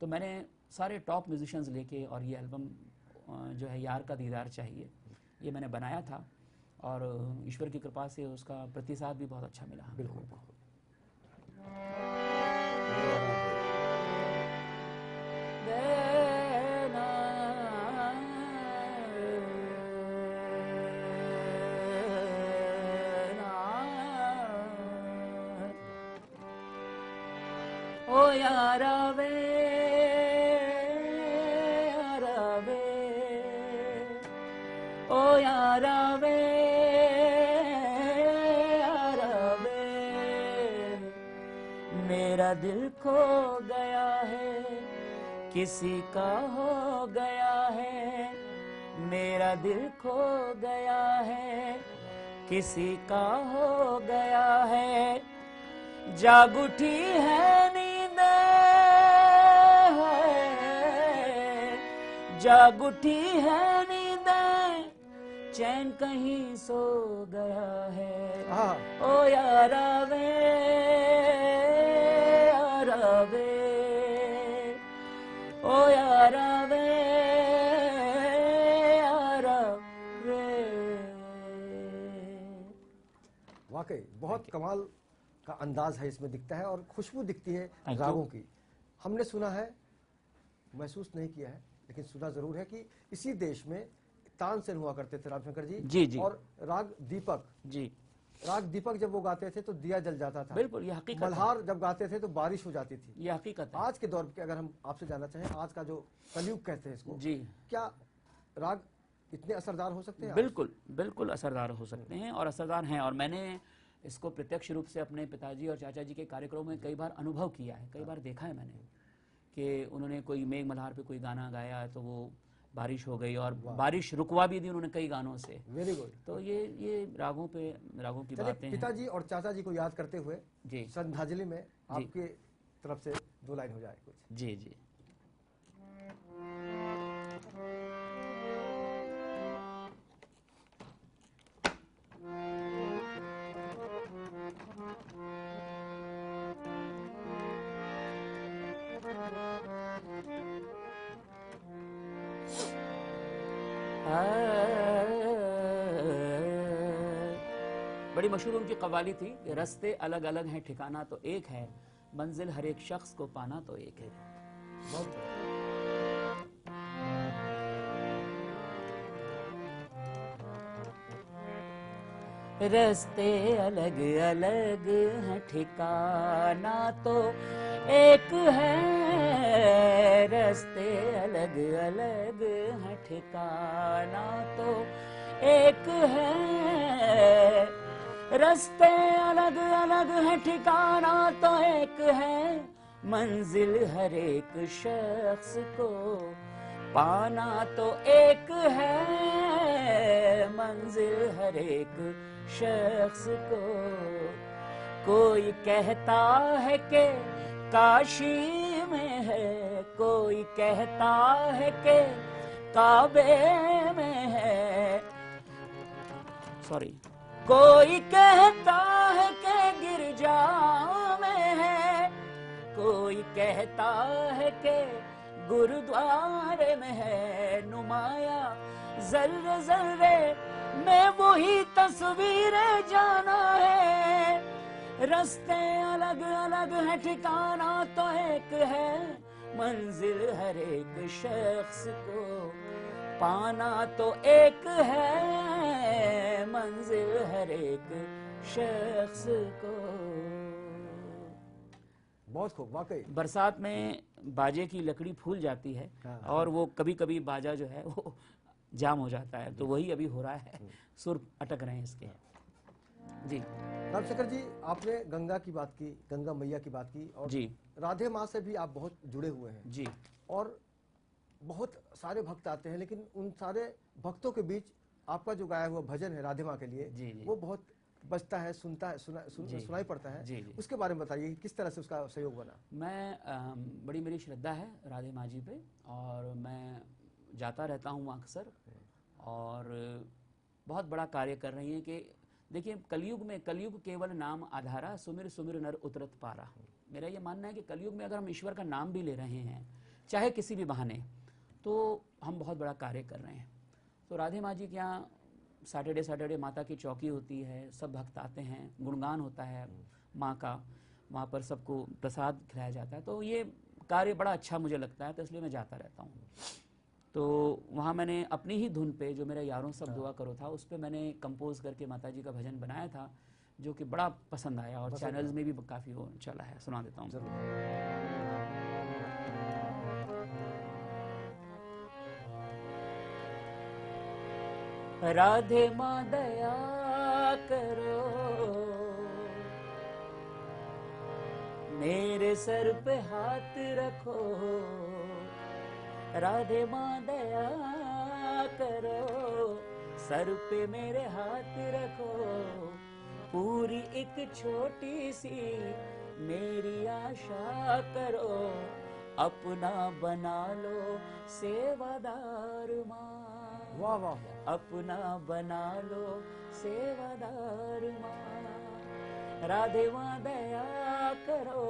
तो मैंने सारे टॉप म्यूजिशियंस लेके, और ये एल्बम जो है यार का दीदार चाहिए, ये मैंने बनाया था, और ईश्वर की कृपा से उसका प्रतिसाद भी बहुत अच्छा मिला। बिल्कुल। ओ यारावे यारावे, ओ यारावे यारावे, मेरा दिल खो गया है, किसी का हो गया है, मेरा दिल खो गया है, किसी का हो गया है, जाग उठी है नींद, जाग उठी है नींद, चैन कहीं सो गया है। ओ यारावे यारावे, ओ यारावे यारावे। वाकई बहुत कमाल का अंदाज है इसमें दिखता है, और खुशबू दिखती है रागों की। हमने सुना है, महसूस नहीं किया है, लेकिन सुना जरूर है कि इसी देश में तानसेन हुआ करते थे रामशंकर जी। जी जी। और राग दीपक जी, राग दीपक जब वो गाते थे तो दिया जल जाता था। बिल्कुल, ये हकीकत है। मल्हार जब गाते थे तो बारिश हो जाती थी। ये हकीकत है। आज के दौर के अगर हम आपसे जानना चाहें, आज का जो कलयुग कहते हैं इसको, जी, क्या राग इतने असरदार हो सकते हैं? बिल्कुल बिल्कुल असरदार हो सकते हैं, और असरदार हैं, और मैंने इसको प्रत्यक्ष रूप से अपने पिताजी और चाचा जी के कार्यक्रमों में कई बार अनुभव किया है, कई बार देखा है मैंने कि उन्होंने कोई मेघ मल्हार पे कोई गाना गाया है तो वो बारिश हो गई, और बारिश रुकवा भी दी उन्होंने कई गानों से। Very good. तो ये रागों की बातें हैं। पिताजी और चाचा जी को याद करते हुए जी, श्रद्धांजलि में आपके तरफ से 2 लाइन हो जाए कुछ। जी जी। बड़ी मशहूर उनकी कव्वाली थी कि रास्ते अलग अलग हैं, ठिकाना तो एक है, मंजिल हर एक शख्स को पाना तो एक है। रास्ते अलग अलग हैं, ठिकाना तो एक है, रास्ते अलग अलग हैं, ठिकाना तो एक है, रास्ते अलग अलग हैं, ठिकाना तो एक है, मंजिल हर एक शख्स को पाना तो एक है मंजिल हर एक शख्स को। कोई कहता है कि काशी में है, कोई कहता है कि काबे में है, सॉरी, कोई कहता है कि गिरजा में है, कोई कहता है कि गुरुद्वारे में है। नुमाया जर्रे जर्रे में वही तस्वीरें जाना है। रास्ते अलग अलग है, ठिकाना तो एक है, मंजिल हर एक शख्स को। पाना तो एक है मंजिल हर एक शख्स को। बहुत खूब, वाकई। बरसात में बाजे की लकड़ी फूल जाती है और वो कभी कभी बाजा जो है वो जाम हो जाता है, तो वही अभी हो रहा है, सुर अटक रहे हैं इसके। जी रामशेखर जी, आपने गंगा की बात की, गंगा मैया की बात की, और जी राधे माँ से भी आप बहुत जुड़े हुए हैं जी। और बहुत सारे भक्त आते हैं, लेकिन उन सारे भक्तों के बीच आपका जो गाया हुआ भजन है राधे माँ के लिए, जी, जी। वो बहुत बजता है, सुनाई पड़ता है। जी, जी। उसके बारे में बताइए, किस तरह से उसका सहयोग बना? मैं बड़ी मेरी श्रद्धा है राधे माँ जी पे, और मैं जाता रहता हूँ वहाँ अक्सर, और बहुत बड़ा कार्य कर रही हैं कि देखिए, कलयुग में, कलयुग केवल नाम आधारा, सुमिर सुमिर नर उतरत पारा। मेरा ये मानना है कि कलयुग में अगर हम ईश्वर का नाम भी ले रहे हैं, चाहे किसी भी बहाने, तो हम बहुत बड़ा कार्य कर रहे हैं। तो राधे माँ जी के यहाँ सैटरडे माता की चौकी होती है, सब भक्त आते हैं, गुणगान होता है माँ का, वहाँ पर सबको प्रसाद खिलाया जाता है। तो ये कार्य बड़ा अच्छा मुझे लगता है, तो इसलिए मैं जाता रहता हूँ। तो वहाँ मैंने अपनी ही धुन पे, जो मेरा यारों सब दुआ करो था, उस पर मैंने कंपोज करके माता जी का भजन बनाया था, जो कि बड़ा पसंद आया और चैनल्स में भी काफ़ी वो चला है। सुना देता हूँ। राधे माँ दया करो, मेरे सर पे हाथ रखो। राधे माँ दया करो, सर पे मेरे हाथ रखो। पूरी एक छोटी सी मेरी आशा करो, अपना बना लो सेवादार माँ। वाह वाह वाह। अपना बना लो सेवादार माँ। राधे माँ दया करो,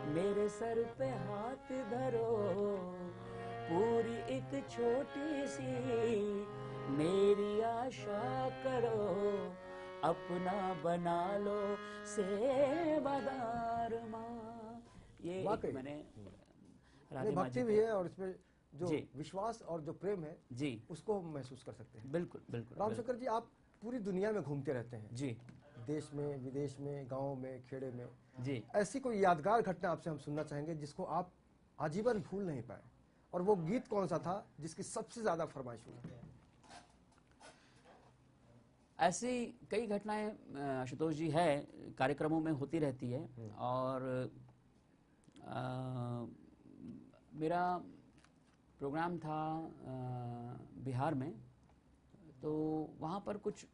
मेरे सर पे हाथ धरो। पूरी एक छोटी सी मेरी आशा करो, अपना बना लो सेवादार माँ। ये एक मैंने राधे माँ भक्ति भी है, और इसमें जो विश्वास और जो प्रेम है जी, उसको हम महसूस कर सकते हैं। बिल्कुल बिल्कुल। रामशेखर जी, आप पूरी दुनिया में घूमते रहते हैं जी, देश में, विदेश में, गांव में, खेड़े में जी। ऐसी कोई यादगार घटना आपसे हम सुनना चाहेंगे जिसको आप आजीवन भूल नहीं पाए, और वो गीत कौन सा था जिसकी सबसे ज्यादा फरमाइश हुई? ऐसी कई घटनाएं आशुतोष जी है, कार्यक्रमों में होती रहती है। और मेरा प्रोग्राम था बिहार में, तो वहाँ पर कुछ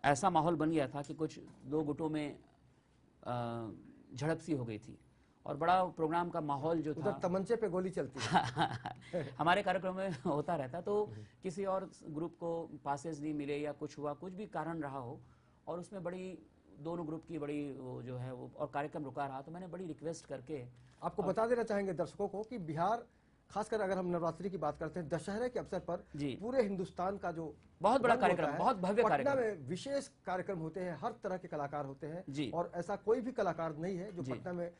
ऐसा माहौल बन गया था कि कुछ दो गुटों में झड़प सी हो गई थी, और बड़ा प्रोग्राम का माहौल जो था, तमंचे पे गोली चलती है। हमारे कार्यक्रम में होता रहता, तो किसी और ग्रुप को पासेस नहीं मिले या कुछ हुआ, कुछ भी कारण रहा हो, और उसमें बड़ी दोनों ग्रुप की बड़ी वो जो है वो, और कार्यक्रम रुका रहा, तो मैंने बड़ी रिक्वेस्ट करके आपको बता देना चाहेंगे दर्शकों को कि बिहार, खासकर अगर हम नवरात्रि की बात करते हैं, दशहरे के अवसर पर पूरे हिंदुस्तान का जो बहुत बड़ा कार्यक्रम, बहुत भव्य कार्यक्रम, पटना में विशेष कार्यक्रम होते हैं, हर तरह के कलाकार होते हैं, और ऐसा कोई भी कलाकार नहीं है जो पटना में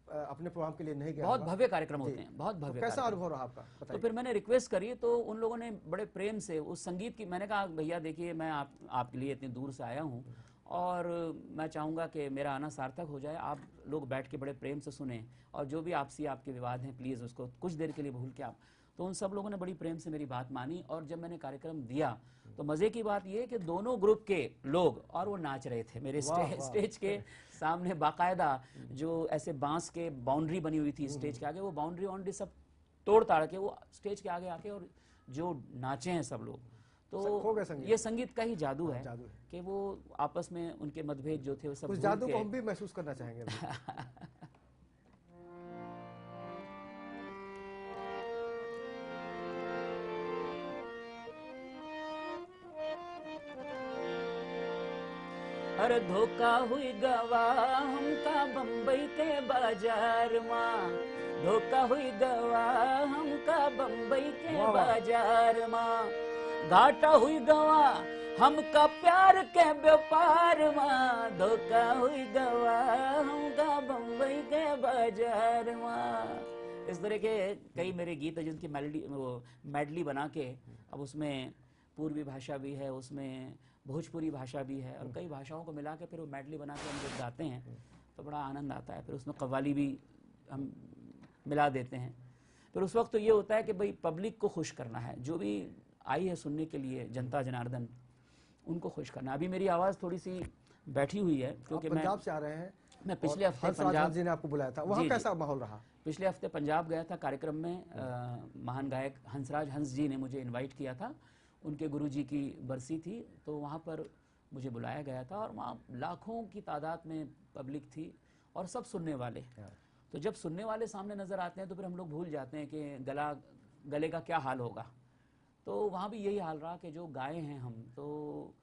अपने प्रोग्राम के लिए नहीं गया। बहुत भव्य कार्यक्रम होते हैं, बहुत भव्य। कैसा अनुभव रहा आपका? तो फिर मैंने रिक्वेस्ट करी, तो उन लोगों ने बड़े प्रेम से उस संगीत की, मैंने कहा भैया देखिए, मैं आपके लिए इतनी दूर से आया हूँ, और मैं चाहूँगा कि मेरा आना सार्थक हो जाए, आप लोग बैठ के बड़े प्रेम से सुने, और जो भी आपसी आपके विवाद हैं प्लीज़ उसको कुछ देर के लिए भूल के आप। तो उन सब लोगों ने बड़ी प्रेम से मेरी बात मानी, और जब मैंने कार्यक्रम दिया, तो मज़े की बात ये कि दोनों ग्रुप के लोग, और वो नाच रहे थे मेरे स्टेज के सामने, बाकायदा जो ऐसे बांस के बाउंड्री बनी हुई थी स्टेज के आगे, वो बाउंड्री सब तोड़ ताड़ के वो स्टेज के आगे आके और जो नाचे हैं सब लोग, खो गए तो संगीत। ये संगीत का ही जादू है जादू है। कि वो आपस में उनके मतभेद जो थे वो सब उस भूल जादू के को हम भी महसूस करना चाहेंगे अभी। अरे धोखा हुई गवाह हमका बम्बई के बाजार माँ, धोखा हुई गवाह हमका बम्बई के वाह वाह। बाजार माँ, घाटा हुई गवाह हमका प्यार के व्यापार माँ, धोखा हुई गवाह हमका बम्बई के बाजार माँ। इस तरह के कई मेरे गीत हैं जिनकी मेडली बना के, अब उसमें पूर्वी भाषा भी है, उसमें भोजपुरी भाषा भी है, और कई भाषाओं को मिला के फिर वो मेडली बना के हम जब गाते हैं तो बड़ा आनंद आता है। फिर उसमें कव्वाली भी हम मिला देते हैं। फिर उस वक्त तो ये होता है कि भाई पब्लिक को खुश करना है, जो भी आई है सुनने के लिए, जनता जनार्दन, उनको खुश करना। अभी मेरी आवाज़ थोड़ी सी बैठी हुई है क्योंकि मैं पंजाब से आ रहे हैं। मैं पिछले हफ्ते हंसराज पंजाब हंस जी ने आपको बुलाया था, वहाँ जी, कैसा माहौल रहा? पिछले हफ्ते पंजाब गया था कार्यक्रम में। महान गायक हंसराज हंस जी ने मुझे इनवाइट किया था, उनके गुरुजी की बरसी थी, तो वहाँ पर मुझे बुलाया गया था और वहाँ लाखों की तादाद में पब्लिक थी और सब सुनने वाले। तो जब सुनने वाले सामने नज़र आते हैं तो फिर हम लोग भूल जाते हैं कि गले का क्या हाल होगा। तो वहाँ भी यही हाल रहा कि जो गाए हैं हम, तो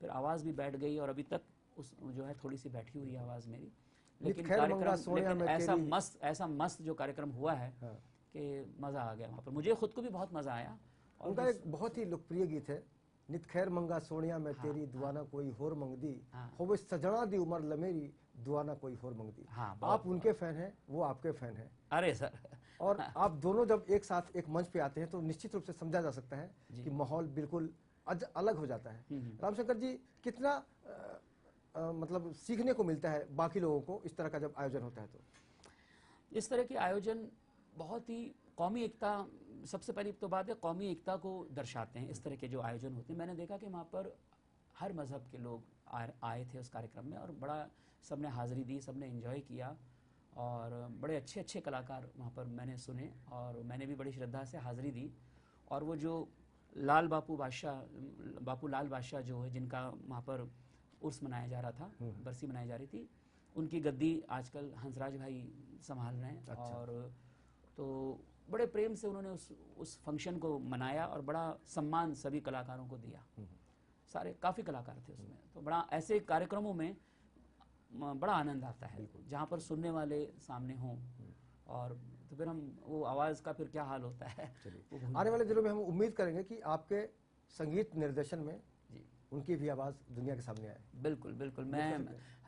फिर आवाज़ भी बैठ गई और अभी तक उस जो है थोड़ी सी बैठी हुई आवाज़ मेरी। लेकिन ऐसा मस्त जो कार्यक्रम हुआ है कि मज़ा आ गया वहाँ पर, मुझे खुद को भी बहुत मज़ा आया। और उनका एक बहुत ही लोकप्रिय गीत है, नित खैर मंगा सोनिया मैं तेरी दुआना कोई होर मंगदी, हो वो सजना दी उमर लमेरी दुआना कोई होर मंगदी। आप उनके फैन हैं, वो आपके फैन हैं। अरे सर और आप दोनों जब एक साथ एक मंच पे आते हैं तो निश्चित रूप से समझा जा सकता है कि माहौल बिल्कुल अलग हो जाता है। रामशंकर जी, कितना मतलब सीखने को मिलता है बाकी लोगों को इस तरह का जब आयोजन होता है? तो इस तरह के आयोजन बहुत ही कौमी एकता, सबसे पहली तो बात है कौमी एकता को दर्शाते हैं इस तरह के जो आयोजन होते हैं। मैंने देखा कि वहाँ पर हर मज़हब के लोग आए थे उस कार्यक्रम में और बड़ा सबने हाज़िरी दी, सबने एंजॉय किया और बड़े अच्छे अच्छे कलाकार वहाँ पर मैंने सुने और मैंने भी बड़ी श्रद्धा से हाज़िरी दी। और वो जो बापू लाल बादशाह जो है, जिनका वहाँ पर उर्स मनाया जा रहा था, बरसी मनाई जा रही थी, उनकी गद्दी आजकल हंसराज भाई संभाल रहे हैं। अच्छा। और तो बड़े प्रेम से उन्होंने उस फंक्शन को मनाया और बड़ा सम्मान सभी कलाकारों को दिया। सारे काफ़ी कलाकार थे उसमें, तो बड़ा ऐसे कार्यक्रमों में बड़ा आनंद आता है जहाँ पर सुनने वाले सामने हों, और तो फिर हम वो आवाज़ का फिर क्या हाल होता है। आने वाले दिनों में हम उम्मीद करेंगे कि आपके संगीत निर्देशन में उनकी भी आवाज़ दुनिया के सामने आए। बिल्कुल बिल्कुल। मैं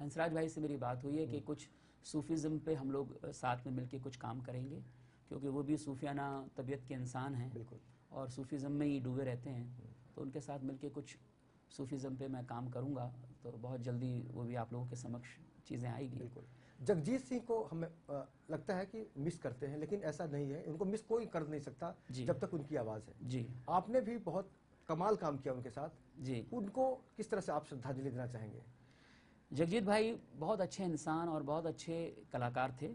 हंसराज भाई से मेरी बात हुई है कि कुछ सूफीज़म पे हम लोग साथ में मिलके कुछ काम करेंगे, क्योंकि वो भी सूफियाना तबीयत के इंसान हैं। बिल्कुल। और सूफीज़म में ही डूबे रहते हैं, तो उनके साथ मिलके कुछ सूफीज़म पे मैं काम करूँगा, तो बहुत जल्दी वो भी आप लोगों के समक्ष चीज़ें आएगी। बिल्कुल। जगजीत सिंह को हमें लगता है कि मिस करते हैं, लेकिन ऐसा नहीं है, उनको मिस कोई कर नहीं सकता जब तक उनकी आवाज़ है। जी। आपने भी बहुत कमाल काम किया उनके साथ जी। उनको किस तरह से आप श्रद्धांजलि देना चाहेंगे? जगजीत भाई बहुत अच्छे इंसान और बहुत अच्छे कलाकार थे,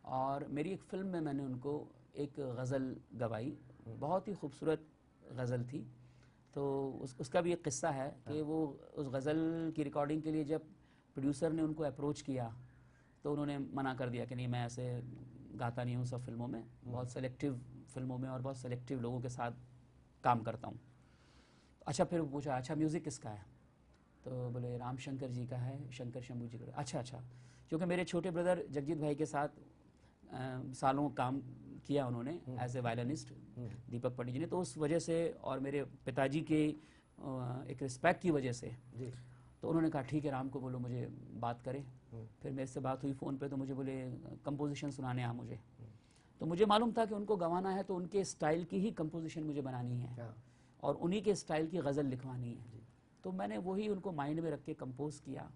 और मेरी एक फ़िल्म में मैंने उनको एक गज़ल गवाई, बहुत ही खूबसूरत गज़ल थी। तो उसका भी एक किस्सा है कि वो उस गज़ल की रिकॉर्डिंग के लिए जब प्रोड्यूसर ने उनको अप्रोच किया तो उन्होंने मना कर दिया कि नहीं, मैं ऐसे गाता नहीं हूँ सब फिल्मों में, बहुत सेलेक्टिव फिल्मों में और बहुत सेलेक्टिव लोगों के साथ काम करता हूँ। अच्छा, फिर पूछा अच्छा म्यूज़िक किसका है, तो बोले राम शंकर जी का है, शंकर शंभू जी का। अच्छा, क्योंकि मेरे छोटे ब्रदर जगजीत भाई के साथ सालों काम किया उन्होंने एज ए वायलिनिस्ट, दीपक पंडित जी ने, तो उस वजह से और मेरे पिताजी के एक रिस्पेक्ट की वजह से जी। तो उन्होंने कहा ठीक है, राम को बोलो मुझे बात करे। फिर मेरे से बात हुई फ़ोन पे, तो मुझे बोले कंपोजिशन सुनाने आ मुझे। तो मुझे मालूम था कि उनको गवाना है तो उनके स्टाइल की ही कंपोजिशन मुझे बनानी है और उन्हीं के स्टाइल की गज़ल लिखवानी है। तो मैंने वही उनको माइंड में रख के कंपोज़ किया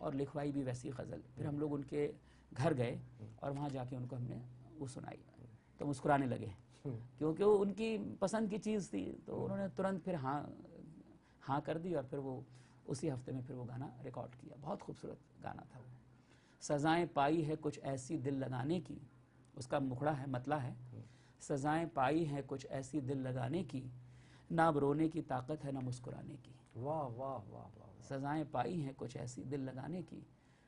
और लिखवाई भी वैसी गज़ल। फिर हम लोग उनके घर गए और वहाँ जाके उनको हमने वो सुनाई, तो मुस्कुराने लगे क्योंकि वो उनकी पसंद की चीज़ थी। तो उन्होंने तुरंत फिर हाँ कर दी और फिर वो उसी हफ्ते में फिर वो गाना रिकॉर्ड किया। बहुत खूबसूरत गाना था वो। सज़ाएं पाई है कुछ ऐसी दिल लगाने की, उसका मुखड़ा है, मतला है, सजाएं पाई हैं कुछ ऐसी दिल लगाने की, ना अब रोने की ताकत है ना मुस्कुराने की। वाह वाह वाह वाह। सजाएं पाई हैं कुछ ऐसी दिल लगाने की,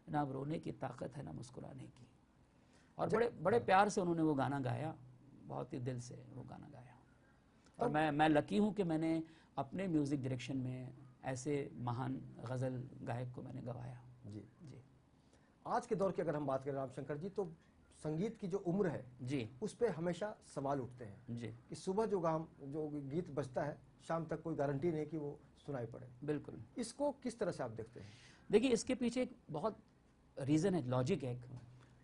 ना अब रोने की ताकत है ना मुस्कुराने की। और बड़े बड़े प्यार से उन्होंने वो गाना गाया, बहुत ही दिल से वो गाना गाया। और मैं लकी हूँ कि मैंने अपने म्यूज़िक डायरेक्शन में ऐसे महान गज़ल गायक को मैंने गवाया। जी जी आज के दौर की अगर हम बात करें रामशंकर जी, तो संगीत की जो उम्र है जी उस पर हमेशा सवाल उठते हैं जी कि सुबह जो गीत बजता है शाम तक कोई गारंटी नहीं कि वो सुनाई पड़े। बिल्कुल। इसको किस तरह से आप देखते हैं? देखिए, इसके पीछे एक बहुत रीज़न है, लॉजिक है।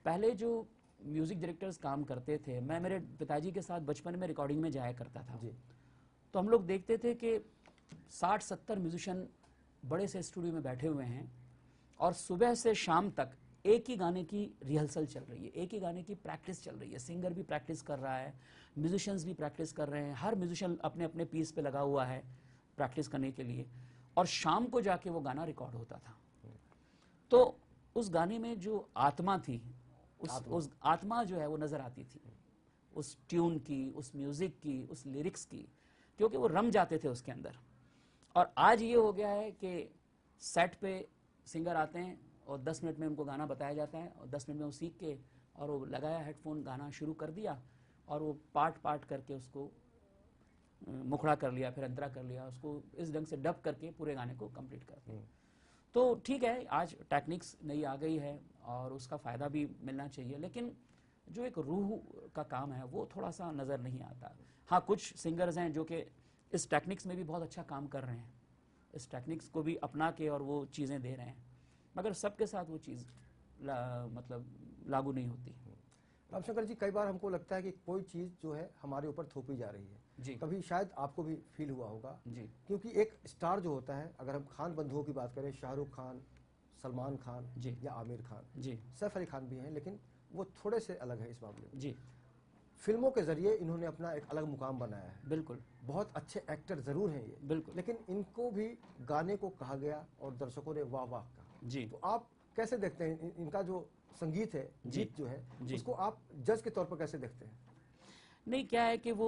पहले जो म्यूज़िक डायरेक्टर्स काम करते थे, मैं मेरे पिताजी के साथ बचपन में रिकॉर्डिंग में जाया करता था। जी। तो हम लोग देखते थे कि 60-70 म्यूजिशियन बड़े से स्टूडियो में बैठे हुए हैं और सुबह से शाम तक एक ही गाने की रिहर्सल चल रही है, एक ही गाने की प्रैक्टिस चल रही है। सिंगर भी प्रैक्टिस कर रहा है, म्यूजिशियंस भी प्रैक्टिस कर रहे हैं, हर म्यूजिशियन अपने अपने पीस पे लगा हुआ है प्रैक्टिस करने के लिए, और शाम को जाके वो गाना रिकॉर्ड होता था। तो उस गाने में जो आत्मा थी, उस आत्मा जो है वो नज़र आती थी, उस ट्यून की, उस म्यूज़िक की, उस लिरिक्स की, क्योंकि वो रम जाते थे उसके अंदर। और आज ये हो गया है कि सेट पे सिंगर आते हैं और 10 मिनट में उनको गाना बताया जाता है और 10 मिनट में वो सीख के और वो लगाया हेडफोन, गाना शुरू कर दिया और वो पार्ट करके उसको मुखड़ा कर लिया, फिर अंतरा कर लिया, उसको इस ढंग से डब करके पूरे गाने को कंप्लीट करते हैं। तो ठीक है, आज टेक्निक्स नई आ गई है और उसका फ़ायदा भी मिलना चाहिए, लेकिन जो एक रूह का काम है वो थोड़ा सा नज़र नहीं आता। हाँ, कुछ सिंगर्स हैं जो कि इस टेक्निक्स में भी बहुत अच्छा काम कर रहे हैं, इस टेक्निक्स को भी अपना के और वो चीज़ें दे रहे हैं, मगर सबके साथ वो चीज़ मतलब लागू नहीं होती। रामशंकर जी, कई बार हमको लगता है कि कोई चीज़ जो है हमारे ऊपर थोपी जा रही है जी। कभी शायद आपको भी फील हुआ होगा जी। क्योंकि एक स्टार जो होता है, अगर हम खान बंधुओं की बात करें, शाहरुख खान, सलमान खान जी। या आमिर खान, जी। सैफ अली खान भी हैं, लेकिन वो थोड़े से अलग है इस मामले में। जी। फिल्मों के जरिए इन्होंने अपना एक अलग मुकाम बनाया है। बिल्कुल। बहुत अच्छे एक्टर जरूर हैं ये, बिल्कुल। लेकिन इनको भी गाने को कहा गया और दर्शकों ने वाह वाह कहा। जी। तो आप कैसे देखते हैं इनका जो संगीत है, गीत जो है, जी। उसको आप जज के तौर पर कैसे देखते हैं? नहीं, क्या है कि वो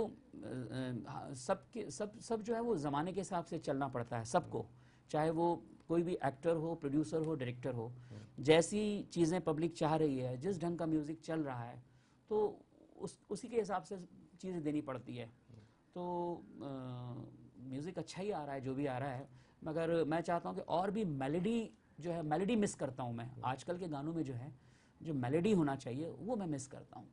सब जो है वो ज़माने के हिसाब से चलना पड़ता है सबको, चाहे वो कोई भी एक्टर हो, प्रोड्यूसर हो, डायरेक्टर हो। जैसी चीज़ें पब्लिक चाह रही है, जिस ढंग का म्यूज़िक चल रहा है, तो उसी के हिसाब से चीज़ें देनी पड़ती है। तो म्यूज़िक अच्छा ही आ रहा है जो भी आ रहा है, मगर मैं चाहता हूँ कि और भी मेलोडी जो है, मेलोडी मिस करता हूँ मैं। आजकल के गानों में जो है जो मेलोडी होना चाहिए वो मैं मिस करता हूँ।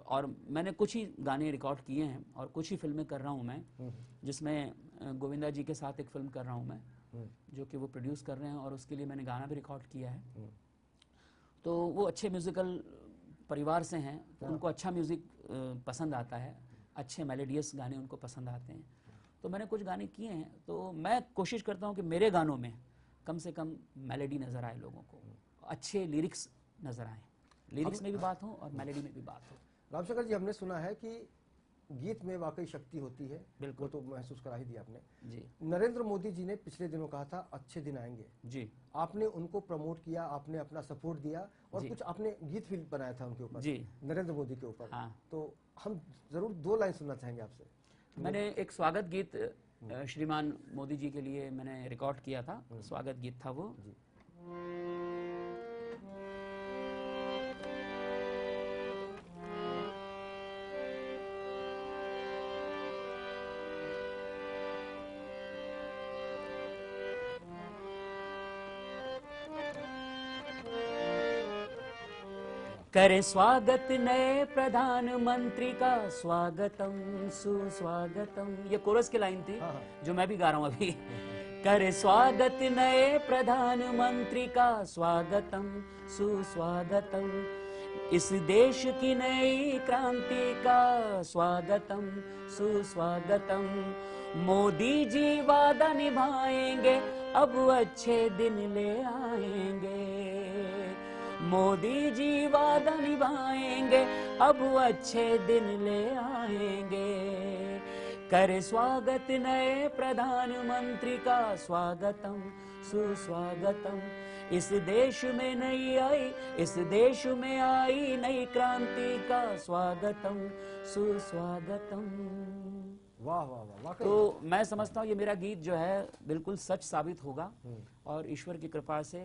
और मैंने कुछ ही गाने रिकॉर्ड किए हैं और कुछ ही फिल्में कर रहा हूँ मैं, जिसमें गोविंदा जी के साथ एक फिल्म कर रहा हूँ मैं, जो कि वो प्रोड्यूस कर रहे हैं और उसके लिए मैंने गाना भी रिकॉर्ड किया है। तो वो अच्छे म्यूज़िकल परिवार से हैं, उनको अच्छा म्यूज़िक पसंद आता है, अच्छे मेलोडियस गाने उनको पसंद आते हैं। तो मैंने कुछ गाने किए हैं, तो मैं कोशिश करता हूँ कि मेरे गानों में कम से कम मेलोडी नज़र आए लोगों को, अच्छे लिरिक्स नज़र आए, लिरिक्स में भी बात हो और मेलोडी में भी बात हो। रामशंकर जी, हमने सुना है कि गीत में वाकई शक्ति होती है, बिल्कुल। वो तो महसूस करा ही दिया आपने जी। नरेंद्र मोदी जी ने पिछले दिनों कहा था अच्छे दिन आएंगे जी। आपने उनको प्रमोट किया, आपने अपना सपोर्ट दिया और कुछ आपने गीत भी बनाया था उनके ऊपर, जी। नरेंद्र मोदी के ऊपर। हाँ। तो हम जरूर 2 लाइन सुनना चाहेंगे आपसे। मैंने एक स्वागत गीत श्रीमान मोदी जी के लिए मैंने रिकॉर्ड किया था, स्वागत गीत था वो। करे स्वागत नए प्रधानमंत्री का, स्वागतम सुस्वागतम, ये कोरस की लाइन थी जो मैं भी गा रहा हूं अभी। करे स्वागत नए प्रधानमंत्री का, स्वागतम सुस्वागतम, इस देश की नई क्रांति का, स्वागतम सुस्वागतम, मोदी जी वादा निभाएंगे, अब अच्छे दिन ले आएंगे, मोदी जी वादा निभाएंगे, अब अच्छे दिन ले आएंगे, करे स्वागत नए प्रधानमंत्री का, स्वागतम सुस्वागतम। इस देश में नई आई, इस देश में आई नई क्रांति का, स्वागतम सुस्वागतम। वाह वाह वाह, वाकई तो मैं समझता हूँ ये मेरा गीत जो है बिल्कुल सच साबित होगा और ईश्वर की कृपा से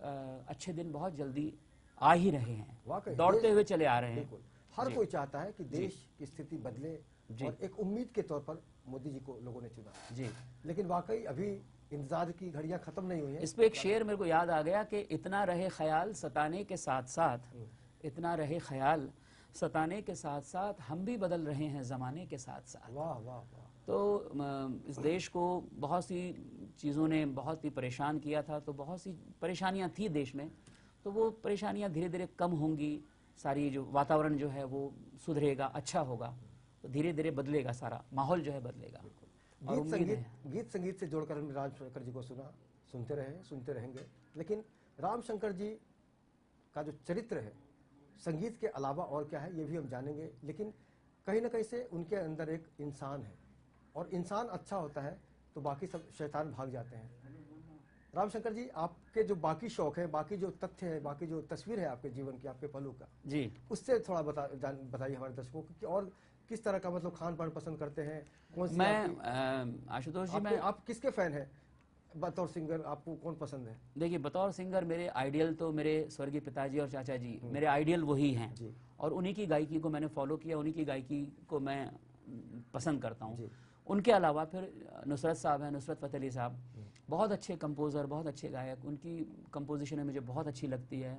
अच्छे दिन बहुत जल्दी आ ही रहे हैं, वाकई दौड़ते हुए चले आ रहे हैं। बिल्कुल। हर कोई चाहता है कि देश की स्थिति बदले जी। और एक उम्मीद के तौर पर मोदी जी को लोगों ने चुना, जी, लेकिन वाकई अभी इंतजार की घड़ियां खत्म नहीं हुई हैं। इस पे एक शेर मेरे को याद आ गया कि इतना रहे ख्याल सताने के साथ साथ, इतना रहे ख्याल सताने के साथ साथ हम भी बदल रहे हैं ज़माने के साथ साथ। वाह वाह वाह, तो इस देश को बहुत सी चीज़ों ने बहुत ही परेशान किया था, तो बहुत सी परेशानियां थी देश में, तो वो परेशानियां धीरे धीरे कम होंगी, सारी जो वातावरण जो है वो सुधरेगा, अच्छा होगा, तो धीरे धीरे बदलेगा, सारा माहौल जो है बदलेगा। और गीत उम्मीद संगीत है। गीत संगीत से जोड़कर हमने रामशंकर जी को सुना, सुनते रहे, सुनते रहेंगे। लेकिन रामशंकर जी का जो चरित्र है संगीत के अलावा और क्या है ये भी हम जानेंगे, लेकिन कहीं ना कहीं से उनके अंदर एक इंसान है, और इंसान अच्छा होता है तो बाकी सब शैतान भाग जाते हैं। रामशंकर जी, आपके जो बाकी शौक है, बाकी जो तथ्य है, बाकी जो तस्वीर है आपके जीवन की, आपके पलों का, जी, उससे थोड़ा बताइए हमारे दर्शकों को कि और किस तरह का मतलब खान पान पसंद करते हैं, कौन सी मैं आशुतोष जी, मैं आप किसके फैन हैं? बतौर सिंगर आपको कौन पसंद है? देखिए, बतौर सिंगर मेरे आइडियल तो मेरे स्वर्गीय पिताजी और चाचा जी मेरे आइडियल वही हैं, जी। और उन्हीं की गायकी को मैंने फॉलो किया, उन्हीं की गायकी को मैं पसंद करता जी। हूँ। उनके अलावा फिर नुसरत साहब हैं, नुसरत फ़तेह अली साहब, बहुत अच्छे कंपोज़र, बहुत अच्छे गायक, उनकी कंपोजिशनें मुझे बहुत अच्छी लगती है।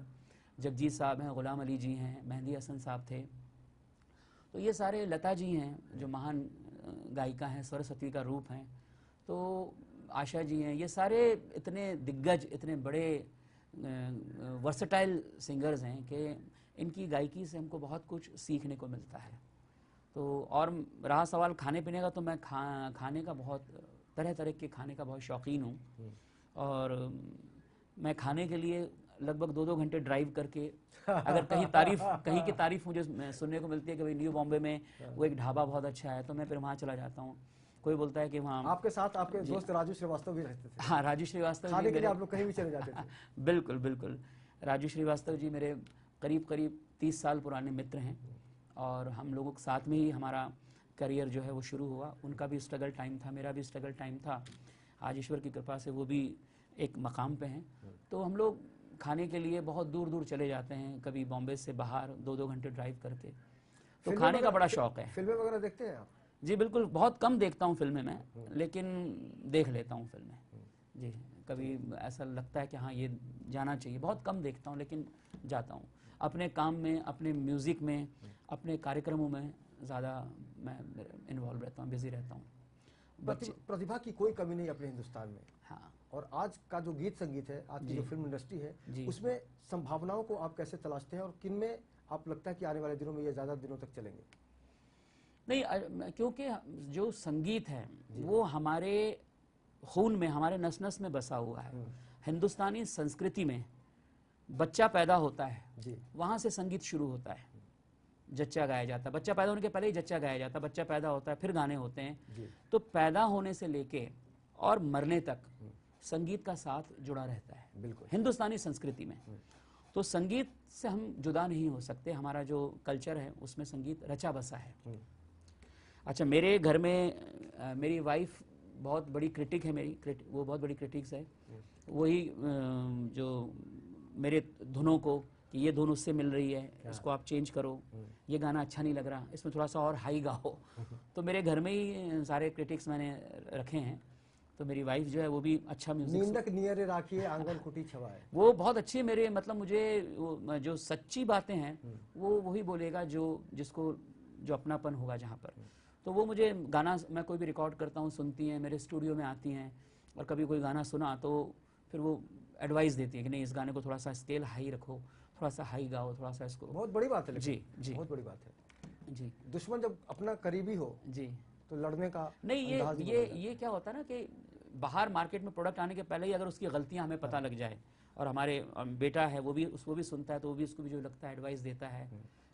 जगजीत साहब हैं, ग़ुलाम अली जी हैं, मेहंदी हसन साहब थे, तो ये सारे, लता जी हैं जो महान गायिका हैं, सरस्वती का रूप हैं, तो आशा जी हैं, ये सारे इतने दिग्गज, इतने बड़े वर्सटाइल सिंगर्स हैं कि इनकी गायकी से हमको बहुत कुछ सीखने को मिलता है। तो और रहा सवाल खाने पीने का, तो मैं खाने का बहुत, तरह तरह के खाने का बहुत शौकीन हूँ, और मैं खाने के लिए लगभग 2-2 घंटे ड्राइव करके, अगर कहीं की तारीफ मुझे सुनने को मिलती है कि भाई न्यू बॉम्बे में वो एक ढाबा बहुत अच्छा है, तो मैं फिर वहाँ चला जाता हूँ। कोई बोलता है कि वहाँ आपके साथ आपके दोस्त राजू श्रीवास्तव भी रहते थे? हाँ, राजू श्रीवास्तव खाने जी के लिए मेरे, आप लोग कहीं भी चले जाते थे? बिल्कुल बिल्कुल, राजू श्रीवास्तव जी मेरे करीब करीब 30 साल पुराने मित्र हैं, और हम लोगों के साथ में ही हमारा करियर जो है वो शुरू हुआ। उनका भी स्ट्रगल टाइम था, मेरा भी स्ट्रगल टाइम था। आज ईश्वर की कृपा से वो भी एक मकाम पे हैं। तो हम लोग खाने के लिए बहुत दूर दूर चले जाते हैं, कभी बॉम्बे से बाहर 2-2 घंटे ड्राइव करके। तो फिल्में खाने का वगैरह- बड़ा शौक है। फिल्में वगैरह देखते हैं आप? जी बिल्कुल, बहुत कम देखता हूँ फिल्में मैं, लेकिन देख लेता हूँ फिल्में। जी, कभी ऐसा लगता है कि हाँ ये जाना चाहिए, बहुत कम देखता हूँ लेकिन जाता हूँ। अपने काम में, अपने म्यूज़िक में, अपने कार्यक्रमों में ज़्यादा मैं इन्वॉल्व रहता हूँ, बिजी रहता हूँ। बच्चे, प्रतिभा की कोई कमी नहीं अपने हिंदुस्तान में, हाँ और आज का जो गीत संगीत है, आज की जो फिल्म इंडस्ट्री है, जी। उसमें संभावनाओं को आप कैसे तलाशते हैं, और किन में आप लगता है कि आने वाले दिनों में ये ज़्यादा दिनों तक चलेंगे? नहीं, क्योंकि जो संगीत है वो हमारे खून में, हमारे नस नस में बसा हुआ है। हिंदुस्तानी संस्कृति में बच्चा पैदा होता है जी। वहाँ से संगीत शुरू होता है, जच्चा गाया जाता है। बच्चा पैदा होने के पहले ही जच्चा गाया जाता है, बच्चा पैदा होता है फिर गाने होते हैं। जी। तो पैदा होने से लेके और मरने तक संगीत का साथ जुड़ा रहता है बिल्कुल। हिंदुस्तानी संस्कृति में। तो संगीत से हम जुदा नहीं हो सकते, हमारा जो कल्चर है उसमें संगीत रचा बसा है। अच्छा, मेरे घर में मेरी वाइफ बहुत बड़ी क्रिटिक है, वो बहुत बड़ी क्रिटिक्स है। वही जो मेरे धुनों को कि ये धुन उससे मिल रही है, इसको आप चेंज करो, ये गाना अच्छा नहीं लग रहा, इसमें थोड़ा सा और हाई गाओ। तो मेरे घर में ही सारे क्रिटिक्स मैंने रखे हैं। तो मेरी वाइफ जो है वो भी अच्छा म्यूजिक, नींदक नियरे राखिए आंगन कुटी छवाए, वो बहुत अच्छी मेरे, मतलब मुझे जो सच्ची बातें हैं वो वही बोलेगा जिसको जो अपनापन होगा जहाँ पर। तो वो मुझे गाना, मैं कोई भी रिकॉर्ड करता हूँ, सुनती हैं, मेरे स्टूडियो में आती हैं, और कभी कोई गाना सुना तो फिर वो एडवाइस देती है कि नहीं, इस गाने को थोड़ा सा स्केल हाई रखो, थोड़ा सा हाई गाओ, थोड़ा सा इसको। बहुत बड़ी बात है। लेकिन जी जी बहुत बड़ी बात है। जी दुश्मन जब अपना करीबी हो जी। तो लड़ने का नहीं, अंदाज ही बदल जाता है। ये क्या होता है ना कि बाहर मार्केट में प्रोडक्ट आने के पहले ही अगर उसकी गलतियां हमें पता लग जाए, और हमारे बेटा है वो भी सुनता है, तो वो भी उसको भी जो लगता है एडवाइस देता है।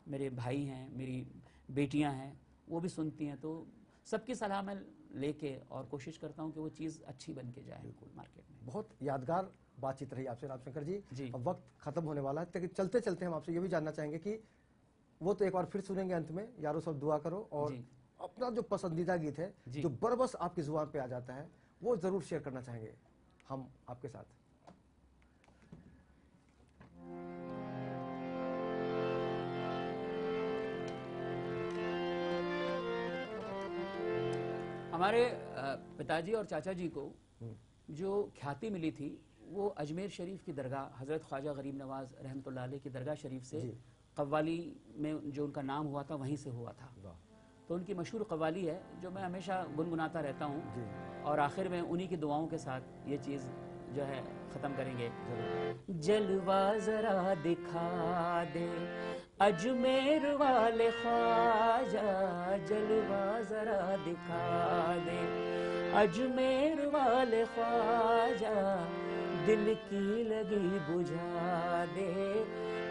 मेरे भाई हैं, मेरी बेटियां हैं, वो भी सुनती हैं। तो सबकी सलाह मैं लेके और कोशिश करता हूँ कि वो चीज़ अच्छी बन के जाए मार्केट में। बहुत यादगार बातचीत रही आपसे रामशंकर जी। जी। अब वक्त खत्म होने वाला है, लेकिन चलते चलते हम आपसे ये भी जानना चाहेंगे कि वो तो एक बार फिर सुनेंगे अंत में, यारों सब दुआ करो, और जी। अपना जो पसंदीदा गीत है जी। जो बरबस आपकी जुबान पे आ जाता है वो जरूर शेयर करना चाहेंगे हम आपके साथ। हमारे पिताजी और चाचा जी को जो ख्याति मिली थी वो अजमेर शरीफ की दरगाह हज़रत ख्वाजा गरीब नवाज रहमतुल्लाह अलैह की दरगाह शरीफ से जी। कव्वाली में जो उनका नाम हुआ था वहीं से हुआ था। वाह। तो उनकी मशहूर कव्वाली है जो मैं हमेशा गुनगुनाता रहता हूँ, जी। और आखिर में उन्हीं की दुआओं के साथ ये चीज़ जो है ख़त्म करेंगे। जरूर। जलवा जरा दिखा दे अजमेर वाले ख्वाजा, जलवा जरा दिखा दे अजमेर वाले ख्वाजा, दिल की लगी बुझा दे,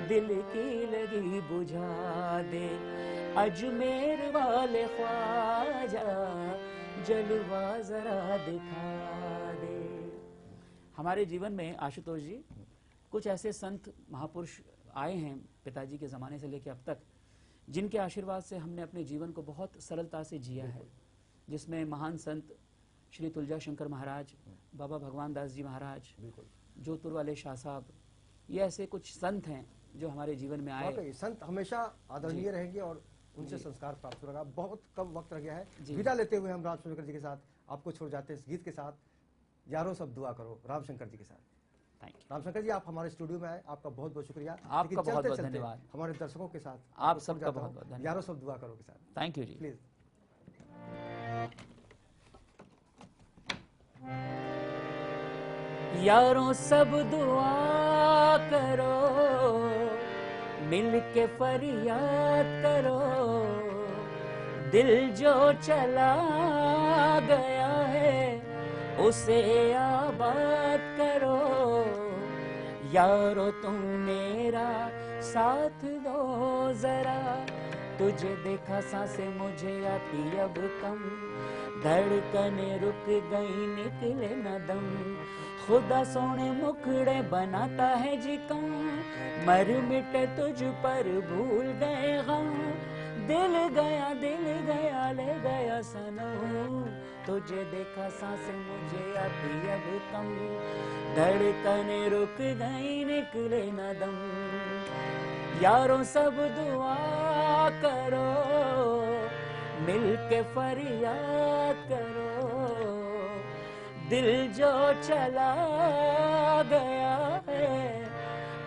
दिल की लगी बुझा दे अजमेर वाले ख्वाजा, जलवा जरा दिखा दे। हमारे जीवन में आशुतोष जी कुछ ऐसे संत महापुरुष आए हैं पिताजी के ज़माने से लेकर अब तक, जिनके आशीर्वाद से हमने अपने जीवन को बहुत सरलता से जिया है, जिसमें महान संत श्री तुलजा शंकर महाराज, बाबा भगवान दास जी महाराज, जोतुर वाले शाह साहब, ये ऐसे कुछ संत हैं जो हमारे जीवन में आए। वाकई संत हमेशा आदरणीय रहेंगे और उनसे संस्कार प्राप्त होगा। बहुत कम वक्त रह गया है, विदा लेते हुए हम रामशंकर जी के साथ आपको छोड़ जाते हैं इस गीत के साथ, यारों सब दुआ करो, रामशंकर जी के साथ। थैंक यू रामशंकर जी, आप हमारे स्टूडियो में आए, आपका बहुत बहुत शुक्रिया। आपका लेकिन बहुत चलते बहुत चलते धन्यवाद। हमारे दर्शकों के साथ आप आपको छोड़ सबका जाता बहुत हूं, बहुत धन्यवाद। यारों सब दुआ करो के साथ। थैंक यू जी। प्लीज। यारों सब दुआ करो, मिल के फरियाद करो, दिल जो चला गया है उसे आबाद करो। यारो तुम मेरा साथ दो जरा, तुझे देखा सांसें मुझे आती अब कम, धड़कने रुक गई निकले न दम, खुदा सोने मुखड़े बनाता है जी कम, मर मिटे तुझ पर भूल गए गम, दिल गया ले गया सनम, तुझे देखा सांसें मुझे आती अब कम, धड़कने रुक गई निकले न दम। यारों सब दुआ करो, मिल के फरियाद करो, दिल जो चला गया है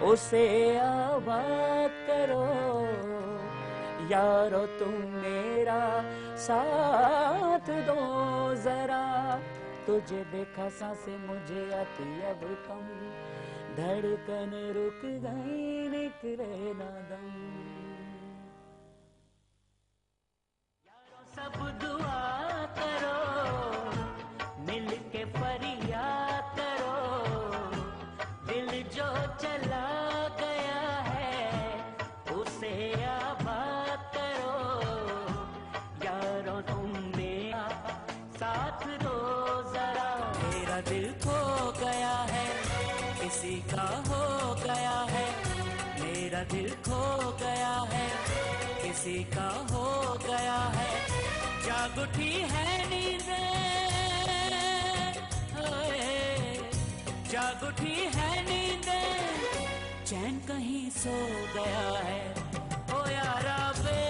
उसे आबाद करो। यारो तुम मेरा साथ दो जरा, तुझे देखा सांसें मुझे आती अब कम, धड़कन रुक गई निकले ना दम। यारो सब दुआ करो, मिल के फरियाद करो, दिल जो चला गया है उसे आबाद करो। यारो तुम मेरा साथ दो जरा, मेरा दिल खो गया है किसी का हो गया है, मेरा दिल खो गया है किसी का हो गया है, जाग उठी है नींदें, जाग उठी है नींदें, चैन कहीं सो गया है, ओ यारा बे